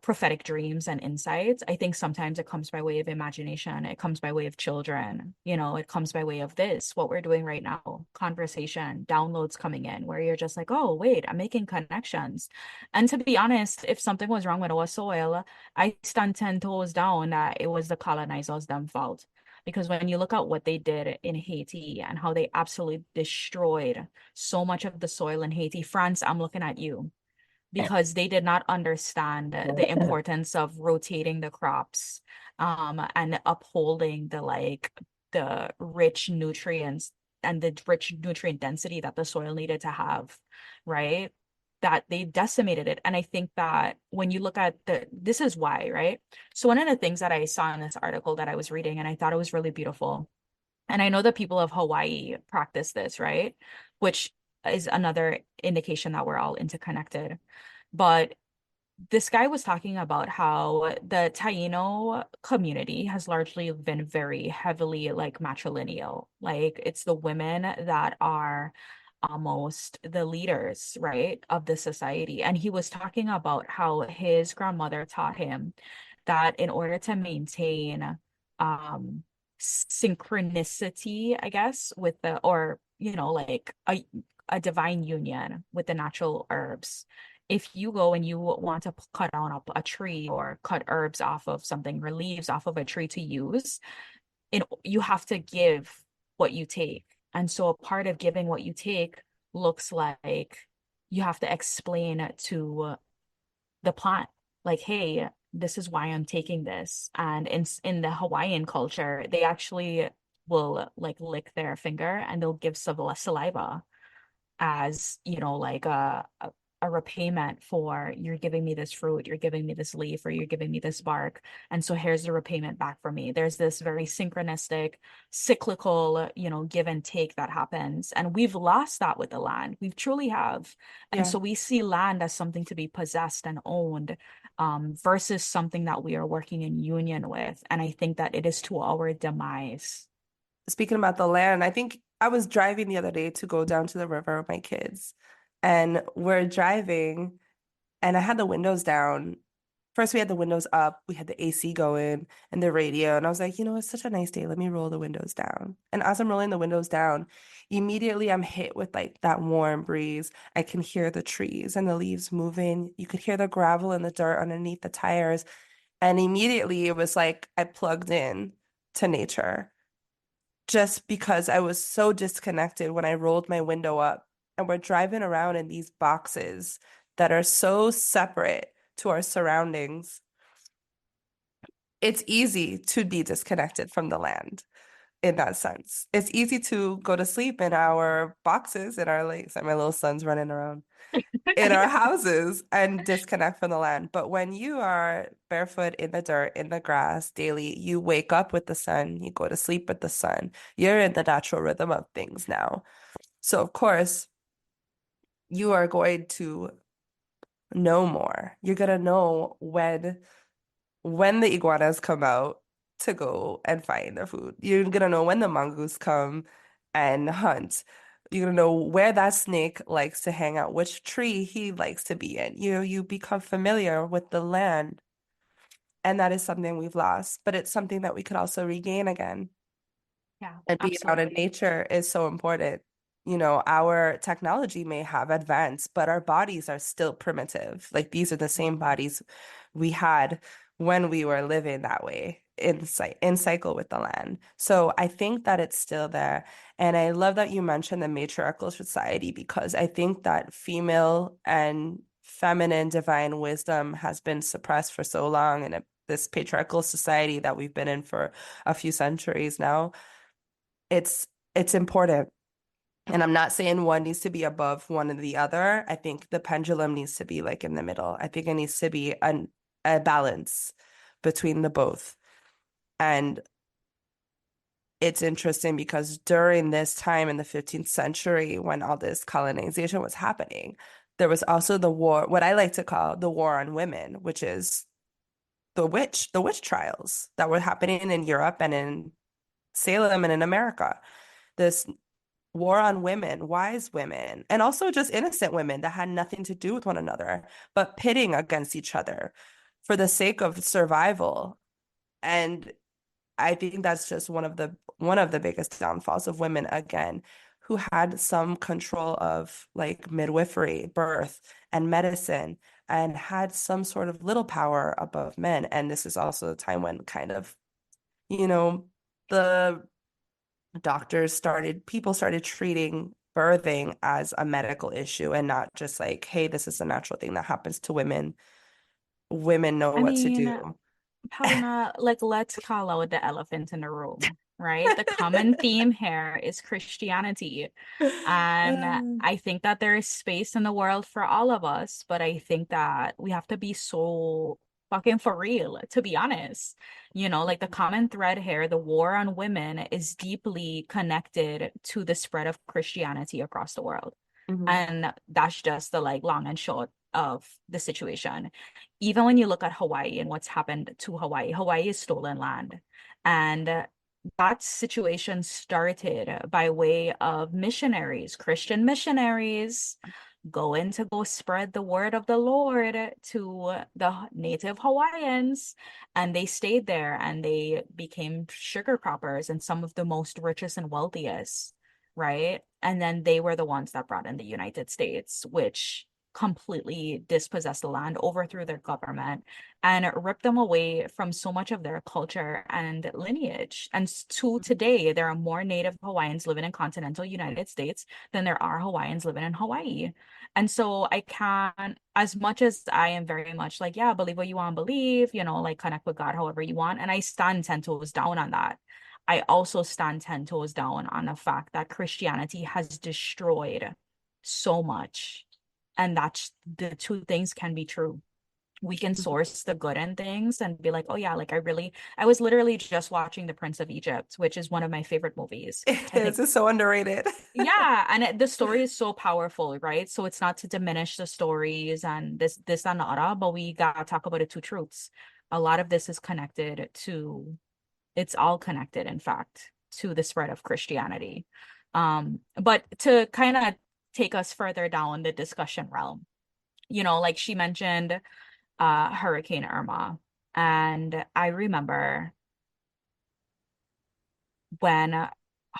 prophetic dreams and insights. I think sometimes it comes by way of imagination. It comes by way of children. It comes by way of this, what we're doing right now, conversation, downloads coming in where you're just like, oh, wait, I'm making connections. And to be honest, if something was wrong with our soil, I stand 10 toes down that it was the colonizers' them fault. Because when you look at what they did in Haiti and how they absolutely destroyed so much of the soil in Haiti, France, I'm looking at you because they did not understand the importance of rotating the crops and upholding the rich nutrients and the rich nutrient density that the soil needed to have, right? That they decimated it. And I think that when you look at this is why, right? So one of the things that I saw in this article that I was reading, and I thought it was really beautiful, and I know that people of Hawaii practice this, right? Which is another indication that we're all interconnected. But this guy was talking about how the Taino community has largely been very heavily like matrilineal. Like it's the women that are almost the leaders, right, of the society. And he was talking about how his grandmother taught him that in order to maintain synchronicity, I guess, with the or like a divine union with the natural herbs. If you go and you want to cut down a tree or cut herbs off of something or leaves off of a tree to use, you have to give what you take. And so a part of giving what you take looks like you have to explain to the plant, like, hey, this is why I'm taking this. And in the Hawaiian culture, they actually will like lick their finger and they'll give saliva as like a repayment for you're giving me this fruit, you're giving me this leaf, or you're giving me this bark, and so here's the repayment back for me. There's this very synchronistic, cyclical, give and take that happens, and we've lost that with the land. We truly have. And Yeah. so we see land as something to be possessed and owned, versus something that we are working in union with, and I think that it is to our demise. Speaking about the land, I think I was driving the other day to go down to the river with my kids, and we're driving, and I had the windows down. First, we had the windows up, we had the AC going and the radio, and I was like, it's such a nice day. Let me roll the windows down. And as I'm rolling the windows down, immediately I'm hit with like that warm breeze. I can hear the trees and the leaves moving. You could hear the gravel and the dirt underneath the tires. And immediately it was like I plugged in to nature just because I was so disconnected when I rolled my window up and we're driving around in these boxes that are so separate to our surroundings. It's easy to be disconnected from the land in that sense. It's easy to go to sleep in our boxes, in our lakes, and my little son's running around in our houses and disconnect from the land. But when you are barefoot in the dirt, in the grass daily, you wake up with the sun, you go to sleep with the sun. You're in the natural rhythm of things now. So, of course, you are going to know more. You're going to know when the iguanas come out to go and find their food. You're gonna know when the mongoose come and hunt. You're gonna know where that snake likes to hang out, which tree he likes to be in. You become familiar with the land, and that is something we've lost, but it's something that we could also regain again. Yeah, And being out in absolutely. nature is so important. Our technology may have advanced, but our bodies are still primitive. Like these are the same bodies we had when we were living that way in cycle with the land. So I think that it's still there. And I love that you mentioned the matriarchal society because I think that female and feminine divine wisdom has been suppressed for so long in this patriarchal society that we've been in for a few centuries now. It's important. And I'm not saying one needs to be above one or the other. I think the pendulum needs to be like in the middle. I think it needs to be a balance between the both. And it's interesting because during this time in the 15th century, when all this colonization was happening, there was also the war, what I like to call the war on women, which is the witch trials that were happening in Europe and in Salem and in America. This war on women, wise women, and also just innocent women that had nothing to do with one another, but pitting against each other for the sake of survival. And I think that's just one of the biggest downfalls of women again, who had some control of like midwifery, birth, and medicine, and had some sort of little power above men. And this is also a time when kind of, you know, the people started treating birthing as a medical issue and not just like, hey, this is a natural thing that happens to women. Women know I what to mean, do. Paulina, like, let's call out the elephant in the room, right? The common theme here is Christianity. And I think that there is space in the world for all of us, but I think that we have to be so fucking for real, to be honest. Like the common thread here, the war on women is deeply connected to the spread of Christianity across the world. Mhm. And that's just the like long and short of the situation. Even when you look at Hawaii and what's happened to Hawaii, Hawaii is stolen land. And that situation started by way of missionaries, Christian missionaries, going to go spread the word of the Lord to the native Hawaiians. And they stayed there and they became sugar and some of the most richest and wealthiest, right? And then they were the ones that brought in the United States, which completely dispossessed the land, overthrew their government, and ripped them away from so much of their culture and lineage. And to today, there are more Native Hawaiians living in continental United States than there are Hawaiians living in Hawaii. And so I can't, as much as I am very much like, yeah, believe what you want to believe, like connect with God however you want. And I stand 10 toes down on that. I also stand 10 toes down on the fact that Christianity has destroyed so much. And that's the two things can be true. We can source the good in things and be like, oh yeah, like I was literally just watching The Prince of Egypt, which is one of my favorite movies. It I think is. It's so underrated. yeah, and the story is so powerful, right? So it's not to diminish the stories and this and that, but we gotta talk about the two truths. A lot of this is connected to, it's all connected, in fact, to the spread of Christianity. But to kind of take us further down the discussion realm, like she mentioned, Hurricane Irma, and I remember when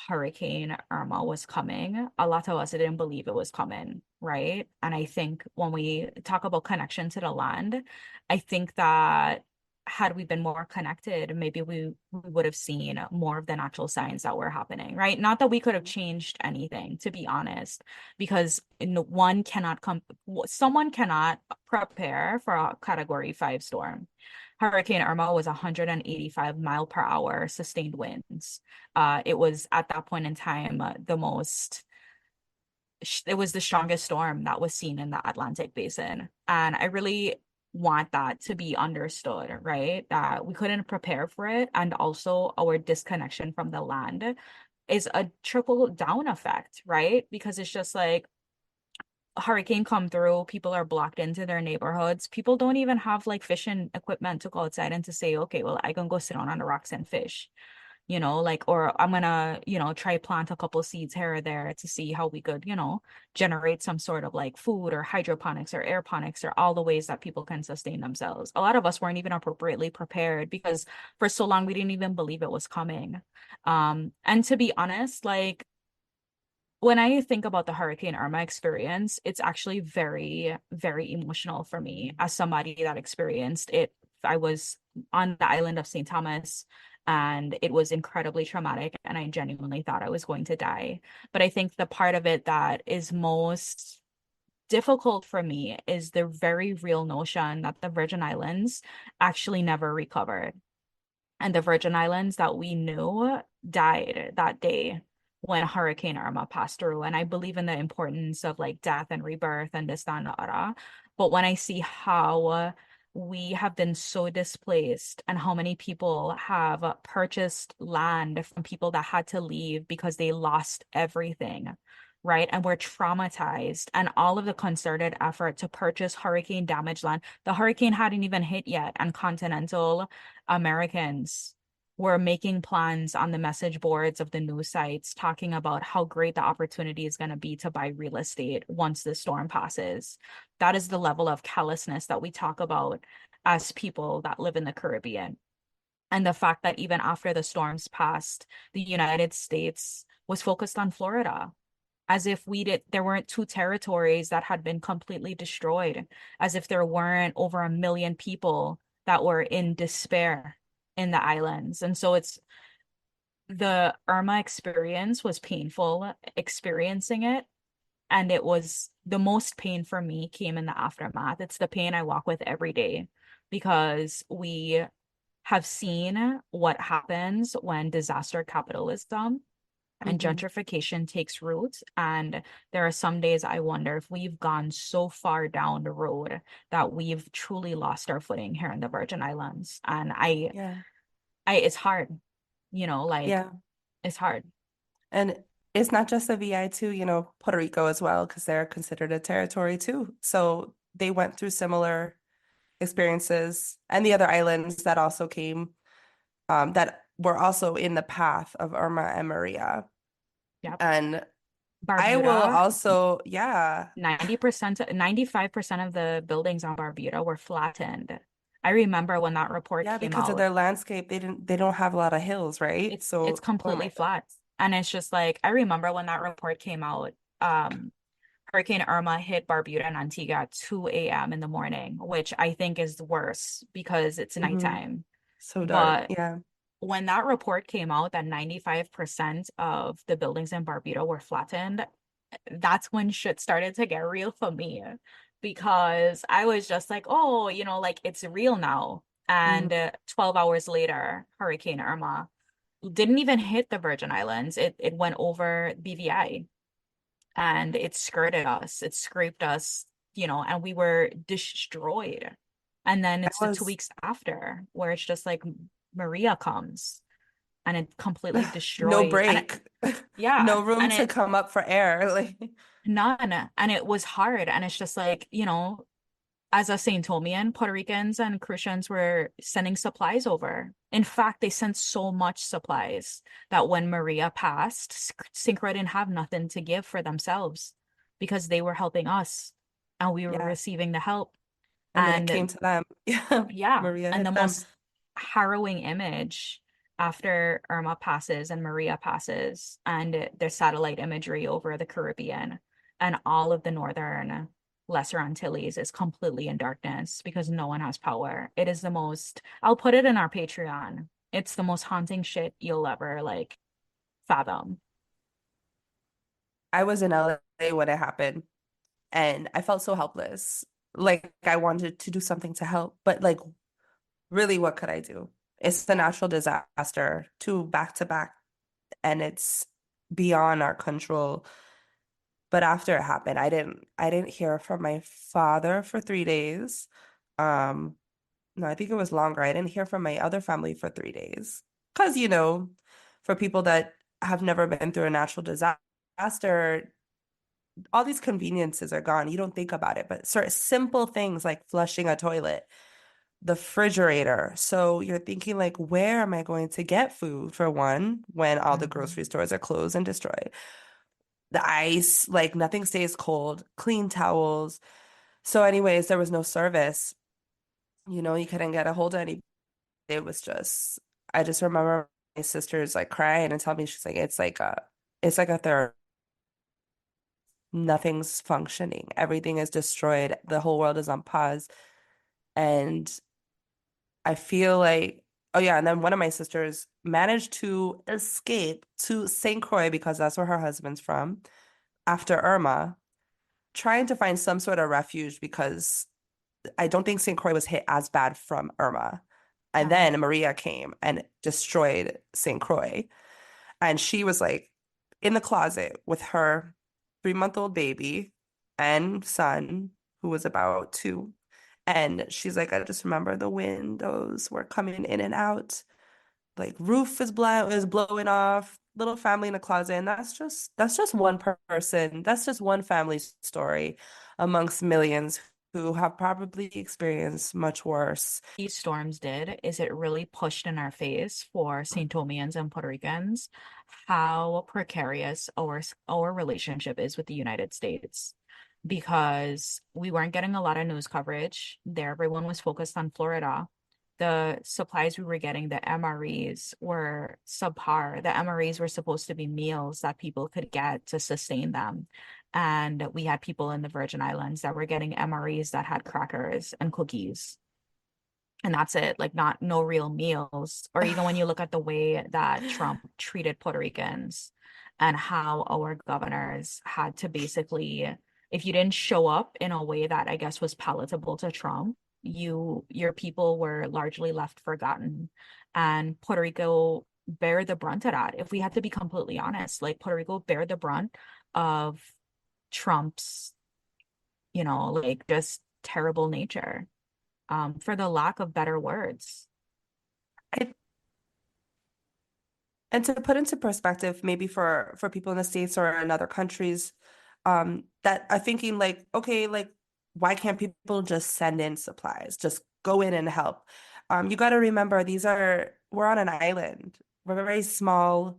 Hurricane Irma was coming, a lot of us didn't believe it was coming, right? And I think when we talk about connection to the land, I think that had we been more connected, maybe we would have seen more of the natural signs that were happening, right? Not that we could have changed anything, to be honest, because someone cannot prepare for a Category 5 storm. Hurricane Irma was 185-mile-per-hour sustained winds. It was at that point in time it was the strongest storm that was seen in the Atlantic basin. And I really want that to be understood, right? That we couldn't prepare for it. And also our disconnection from the land is a trickle down effect, right? Because it's just like a hurricane come through, people are blocked into their neighborhoods. People don't even have like fishing equipment to go outside and to say, okay, well, I can go sit on the rocks and fish, like, or I'm gonna, try plant a couple seeds here or there to see how we could, generate some sort of like food or hydroponics or aeroponics or all the ways that people can sustain themselves. A lot of us weren't even appropriately prepared because for so long we didn't even believe it was coming. And to be honest, like when I think about the Hurricane Irma experience, it's actually very, very emotional for me as somebody that experienced it. I was on the island of St. Thomas and it was incredibly traumatic, and I genuinely thought I was going to die. But I think the part of it that is most difficult for me is the very real notion that the Virgin Islands actually never recovered, and the Virgin Islands that we knew died that day when Hurricane Irma passed through. And I believe in the importance of like death and rebirth and this, that, and the other. But when I see how we have been so displaced and how many people have purchased land from people that had to leave because they lost everything, right? And we're traumatized, and all of the concerted effort to purchase hurricane damaged land. The hurricane hadn't even hit yet, and continental Americans were making plans on the message boards of the news sites talking about how great the opportunity is going to be to buy real estate once the storm passes. That is the level of callousness that we talk about as people that live in the Caribbean. And the fact that even after the storms passed, the United States was focused on Florida, as if there weren't two territories that had been completely destroyed, as if there weren't over 1 million people that were in despair in the islands. And so the Irma experience was painful experiencing it. And it was the most pain for me came in the aftermath. It's the pain I walk with every day because we have seen what happens when disaster capitalism and Mhm. gentrification takes root. And there are some days I wonder if we've gone so far down the road that we've truly lost our footing here in the Virgin Islands. And Yeah. it's hard, like Yeah. it's hard. And it's not just the VI too, Puerto Rico as well, because they're considered a territory too. So they went through similar experiences, and the other islands that also came, that were also in the path of Irma and Maria. Yep. And I will Barbuda, also, yeah. 90%, 95% of the buildings on Barbuda were flattened. I remember when that report Yeah, came because of out. their landscape, they don't have a lot of hills, right? It's So, oh completely my flat. And it's just like I remember when that report came out, Hurricane Irma hit Barbuda and Antigua at 2 a.m. in the morning, which I think is worse because it's God. nighttime. So dark. But Yeah. when that report came out that 95% of the buildings in Barbuda were flattened, that's when shit started to get real for me because I was just like, oh, like it's real now. Mhm. And 12 hours later, Hurricane Irma didn't even hit the Virgin Islands. It went over BVI and it skirted us. It scraped us, and we were destroyed. And then I it's the two was weeks after where it's just like Maria comes and it completely no destroys. And break, yeah, no room and to come up for air. Like, none. And it was hard. And it's just like, as a Saint Tomian, Puerto Ricans and Crucians were sending supplies over. In fact, they sent so much supplies that when Maria passed, St. Croix didn't have nothing to give for themselves because they were helping us and we were yeah. receiving the help. And then it And came to them. Yeah. yeah, Maria and the hit them. most harrowing image after Irma passes and Maria passes, and there's satellite imagery over the Caribbean and all of the northern Lesser Antilles is completely in darkness because no one has power. It is the most, I'll put it in our Patreon. It's the most haunting shit you'll ever like fathom. I was in LA when it happened and I felt so helpless. Like I wanted to do something to help, but like really what could I do? It's a natural disaster, two back to back, and it's beyond our control. But after it happened, I didn't hear from my father for 3 days. Um, no, I think it was longer. I didn't hear from my other family for 3 days. Because, for people that have never been through a natural disaster, all these conveniences are gone. You don't think about it, but sort of simple things like flushing a toilet, the refrigerator. So you're thinking like, where am I going to get food for one when all the Mhm. grocery stores are closed and destroyed? The ice, like nothing stays cold, clean towels. So, anyways, there was no service. You couldn't get a hold of anybody. It was just, I just remember my sisters like crying and telling me, she's like, it's like a third. Nothing's functioning. Everything is destroyed. The whole world is on pause. And I feel like, oh yeah, and then one of my sisters managed to escape to St. Croix because that's where her husband's from after Irma, trying to find some sort of refuge because I don't think St. Croix was hit as bad from Irma. And Uh, then Maria came and destroyed St. Croix. And she was like in the closet with her 3-month-old baby and son, who was about 2. And she's like, I just remember the windows were coming in and out. Like roof is blowing off, little family in a closet. And that's just one person. That's just one family story amongst millions who have probably experienced much worse. these storms did is it really pushed in our face for Saint Tomians and Puerto Ricans how precarious our relationship is with the United States because we weren't getting a lot of news coverage there. Everyone was focused on Florida. The supplies we were getting, the MREs were subpar. The MREs were supposed to be meals that people could get to sustain them. And we had people in the Virgin Islands that were getting MREs that had crackers and cookies and that's it, like not no real meals. Or even when you look at the way that Trump treated Puerto Ricans and how our governors had to basically, if you didn't show up in a way that I guess was palatable to Trump, your people were largely left forgotten. And Puerto Rico bear the brunt of that. If we had to be completely honest, like Puerto Rico bear the brunt of Trump's, like just terrible nature, for the lack of better words. I, and to put into perspective, maybe for people in the States or in other countries, that are thinking like, okay, like why can't people just send in supplies, just go in and help? You got to remember we're on an island. We're very small.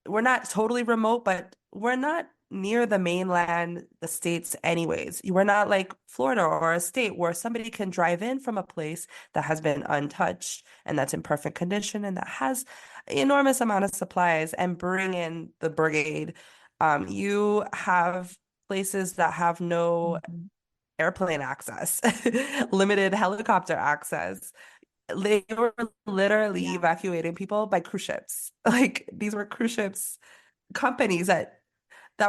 We're not totally remote, but we're not near the mainland, the states anyways. You were not like Florida or a state where somebody can drive in from a place that has been untouched and that's in perfect condition and that has enormous amount of supplies and bring in the brigade. You have places that have no Mhm. airplane access, limited helicopter access. They were literally Yeah. evacuating people by cruise ships. Like these were cruise ships companies that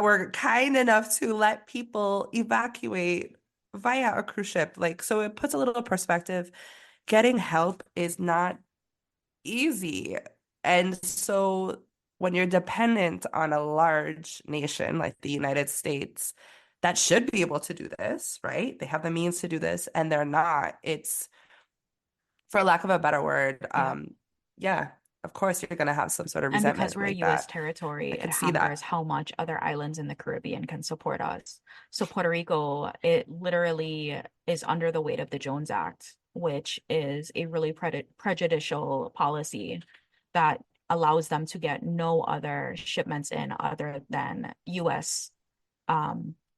were kind enough to let people evacuate via a cruise ship. Like, so it puts a little perspective. Getting help is not easy. And so when you're dependent on a large nation like the United States, that should be able to do this, right? They have the means to do this, and they're not. It's, for lack of a better word, Yeah. yeah, of course you're gonna have some sort of And because resentment we're a like US that. territory, I it could see hampers that. how much other islands in the Caribbean can support us. So Puerto Rico, it literally is under the weight of the Jones Act, which is a really prejudicial policy that allows them to get no other shipments in other than US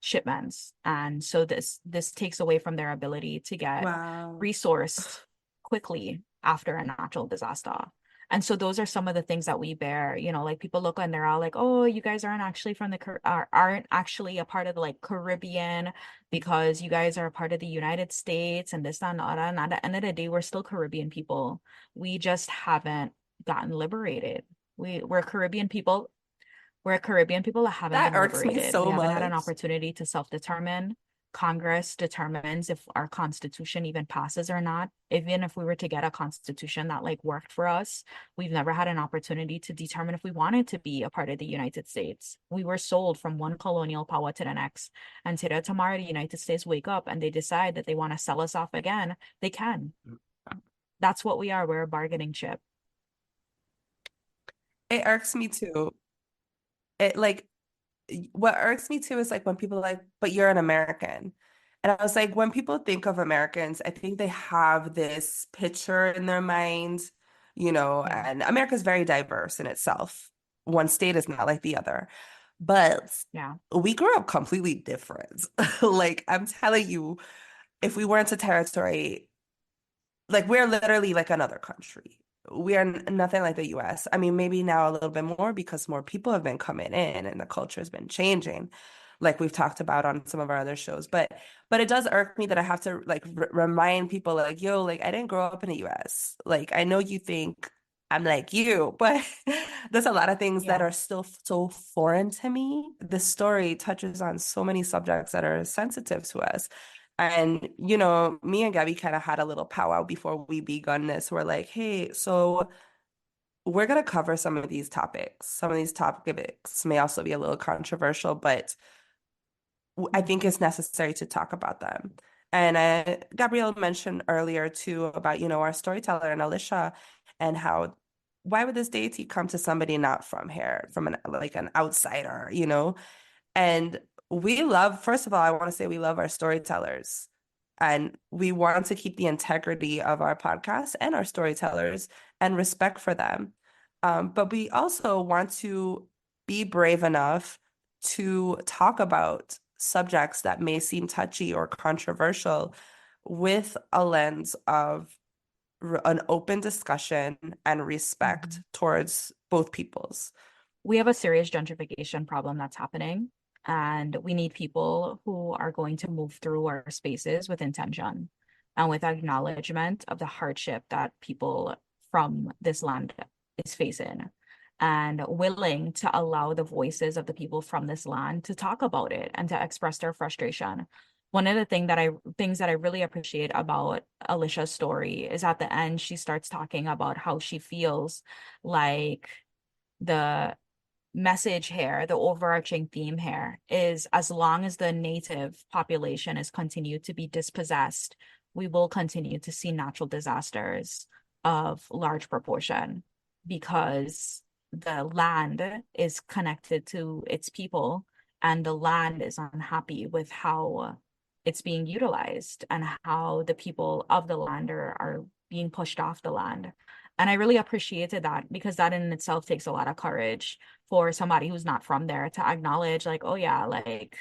shipments. And so this takes away from their ability to get Wow. resourced quickly after a natural disaster. And so those are some of the things that we bear, like people look and they're all like, oh, you guys aren't actually from aren't actually a part of the like Caribbean because you guys are a part of the United States and this, that, and that. And at the end of the day, we're still Caribbean people. We just haven't gotten liberated. We're Caribbean people. We're Caribbean people that haven't That been irks me liberated. We so haven't had an much. opportunity to self-determine. Congress determines if our constitution even passes or not. Even if we were to get a constitution that like worked for us, we've never had an opportunity to determine if we wanted to be a part of the United States. We were sold from one colonial power to the next. And today, tomorrow, the United States wake up and they decide that they want to sell us off again. They can. That's what we are. We're a bargaining chip. It irks me too. It like what irks me too is like when people are like, but you're an American. And I was like, when people think of Americans, I think they have this picture in their mind, Yeah. and America's very diverse in itself. One state is not like the other. But Yeah. we grew up completely different. Like I'm telling you, if we weren't a territory, like we're literally like another country. We are nothing like the US. I mean, maybe now a little bit more because more people have been coming in and the culture has been changing, like we've talked about on some of our other shows. But it does irk me that I have to like r remind people like, yo, like I didn't grow up in the US. Like I know you think I'm like you, but there's a lot of things that Yeah. are still so foreign to me. This story touches on so many subjects that are sensitive to us. And, me and Gabby kind of had a little powwow before we begun this. We're like, hey, so we're going to cover some of these topics. Some of these topics may also be a little controversial, but I think Mhm. it's necessary to talk about them. And Gabrielle mentioned earlier too about, our storyteller and Alisha and how why would this deity come to somebody not from here, from an outsider, And we love, first of all, I want to say we love our storytellers and we want to keep the integrity of our podcast and our storytellers and respect for them. But we also want to be brave enough to talk about subjects that may seem touchy or controversial with a lens of an open discussion and respect Mhm. towards both peoples. We have a serious gentrification problem that's happening, and we need people who are going to move through our spaces with intention and with acknowledgement of the hardship that people from this land is facing, and willing to allow the voices of the people from this land to talk about it and to express their frustration. One of the things that I really appreciate about Alicia's story is at the end she starts talking about how she feels like the message here, the overarching theme here is as long as the native population is continued to be dispossessed, we will continue to see natural disasters of large proportion because the land is connected to its people and the land is unhappy with how it's being utilized and how the people of the land are being pushed off the land. And I really appreciated that because that in itself takes a lot of courage for somebody who's not from there to acknowledge like, oh yeah, like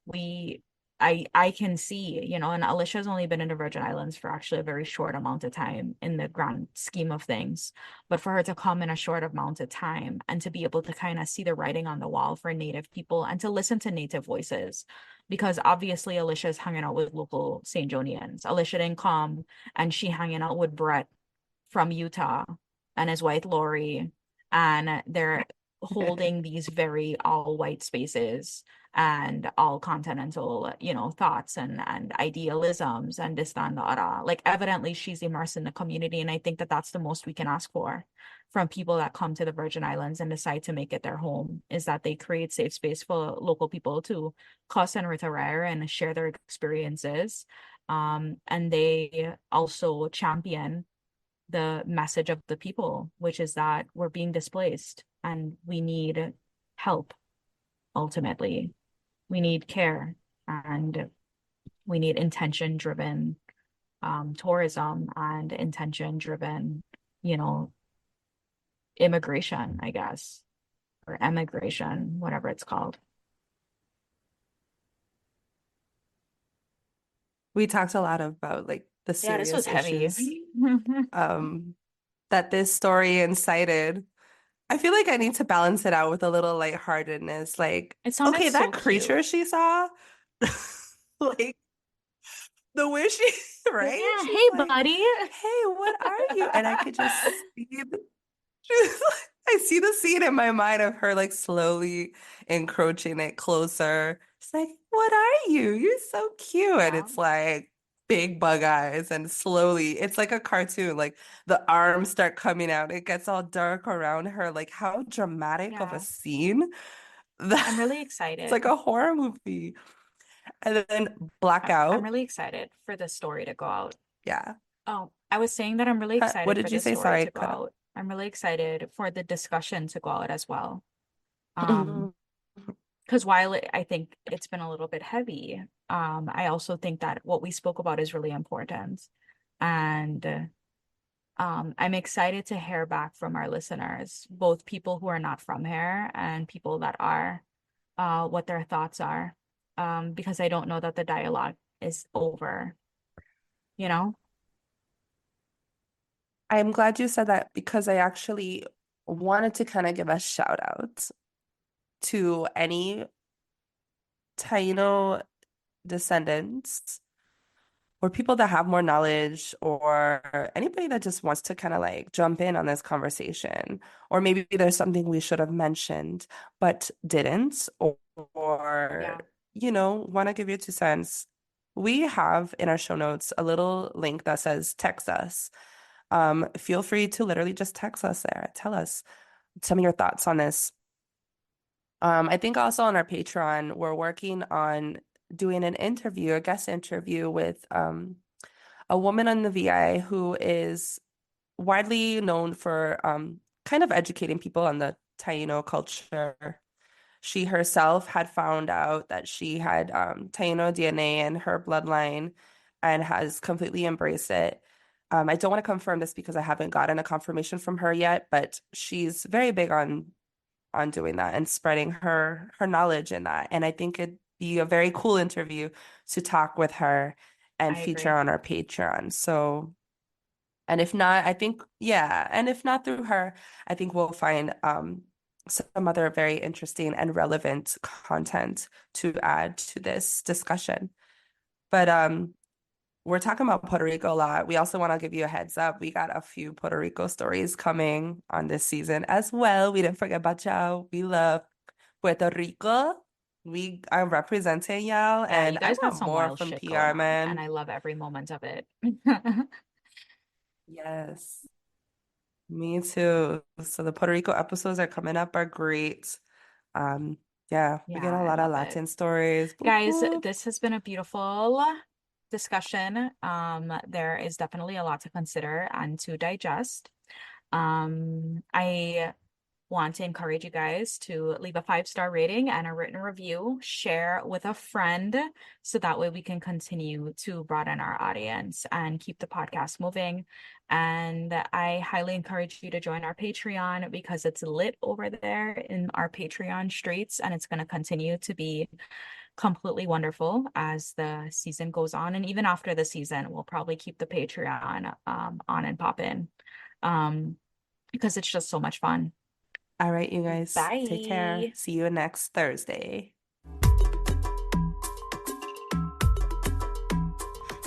we I can see, you know, and Alicia's only been in the Virgin Islands for actually a very short amount of time in the grand scheme of things. But for her to come in a short amount of time and to be able to kind of see the writing on the wall for Native people and to listen to Native voices, because obviously Alicia's hanging out with local St. Jonians. Alicia didn't come and she hanging out with Brett from Utah and his wife Lori, and they're holding these very all white spaces and all continental, you know, thoughts and idealisms and this, that, and the other. Like evidently she's immersed in the community, and I think that that's the most we can ask for from people that come to the Virgin Islands and decide to make it their home, is that they create safe space for local people to cuss and retire and share their experiences. And they also champion the message of the people, which is that we're being displaced and we need help ultimately. We need care and we need intention driven tourism and intention driven, you know, immigration, I guess, or emigration, whatever it's called. We talked a lot about like the Yeah, this was serious heavy. issues that this story incited. I feel like I need to balance it out with a little lightheartedness. Like, It sounded okay, that so cute. creature she saw, like the way she, right? Yeah, She's hey like, buddy. hey, what are you? And I could just see I see the scene in my mind of her like slowly encroaching it closer. It's like, what are you? You're so cute. And Yeah, it's like big bug eyes and slowly it's like a cartoon. Like the arms start coming out. It gets all dark around her. Like how dramatic of a yeah. scene that I'm really it's excited. like a horror movie. And then I'm blackout. really excited for this story to go out. Yeah. Oh, I was saying that I'm really Huh, what excited for did you this say? story Sorry, to go cut out. I'm really excited for the discussion to go out as well. out. Because while I think it's been a little bit heavy, I also think that what we spoke about is really important. And I'm excited to hear back from our listeners, both people who are not from here and people that are, what their thoughts are. Because I don't know that the dialogue is over, you know? I'm glad you said that because I actually wanted to kind of give a shout out to any Taino descendants or people that have more knowledge or anybody that just wants to kind of like jump in on this conversation. Or maybe there's something we should have mentioned but didn't, or Yeah, want to give your 2 cents. We have in our show notes a little link that says text us. Feel free to literally just text us there. Tell us some of your thoughts on this. I think also on our Patreon, we're working on doing an interview, a guest interview with a woman on the VI who is widely known for kind of educating people on the Taino culture. She herself had found out that she had Taino DNA in her bloodline and has completely embraced it. I don't want to confirm this because I haven't gotten a confirmation from her yet, but she's very big on doing that and spreading her knowledge in that. And I think it'd be a very cool interview to talk with her and I feature agree. on our Patreon. So, and if not, I think, yeah, and if not through her, I think we'll find some other very interesting and relevant content to add to this discussion. But we're talking about Puerto Rico a lot. We also want to give you a heads up. We got a few Puerto Rico stories coming on this season as well. We didn't forget about y'all. We love Puerto Rico. We are representing y'all, Yeah, you and I guys got want some more wild from shit going PR, on, and man. I love every moment of it. Yes, me too. So the Puerto Rico episodes are coming up are great. Um, yeah, we Yeah, get a I lot of love it. Latin stories. Boop, Guys, boop. this has been a beautiful discussion. There is definitely a lot to consider and to digest. I want to encourage you guys to leave a 5-star rating and a written review, share with a friend, so that way we can continue to broaden our audience and keep the podcast moving. And I highly encourage you to join our Patreon, because it's lit over there in our Patreon streets, and it's going to continue to be completely wonderful as the season goes on. And even after the season, we'll probably keep the Patreon on and poppin', because it's just so much fun. All right, you guys, take care. Bye. See you next Thursday.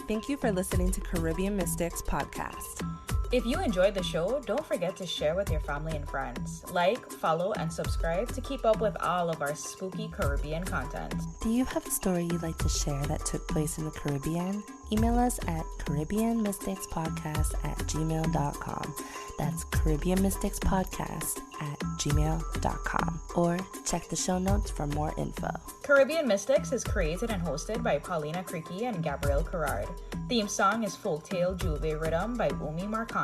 Thank you for listening to Caribbean Mystics Podcast. If you enjoyed the show, don't forget to share with your family and friends. Like, follow, and subscribe to keep up with all of our spooky Caribbean content. Do you have a story you'd like to share that took place in the Caribbean? Email us at caribbeanmysticspodcast@gmail.com. That's caribbeanmysticspodcast@gmail.com. Or check the show notes for more info. Caribbean Mystics is created and hosted by Paulina Creaky and Gabrielle Carrard. Theme song is Folktale Jouvert Riddim by Marcano.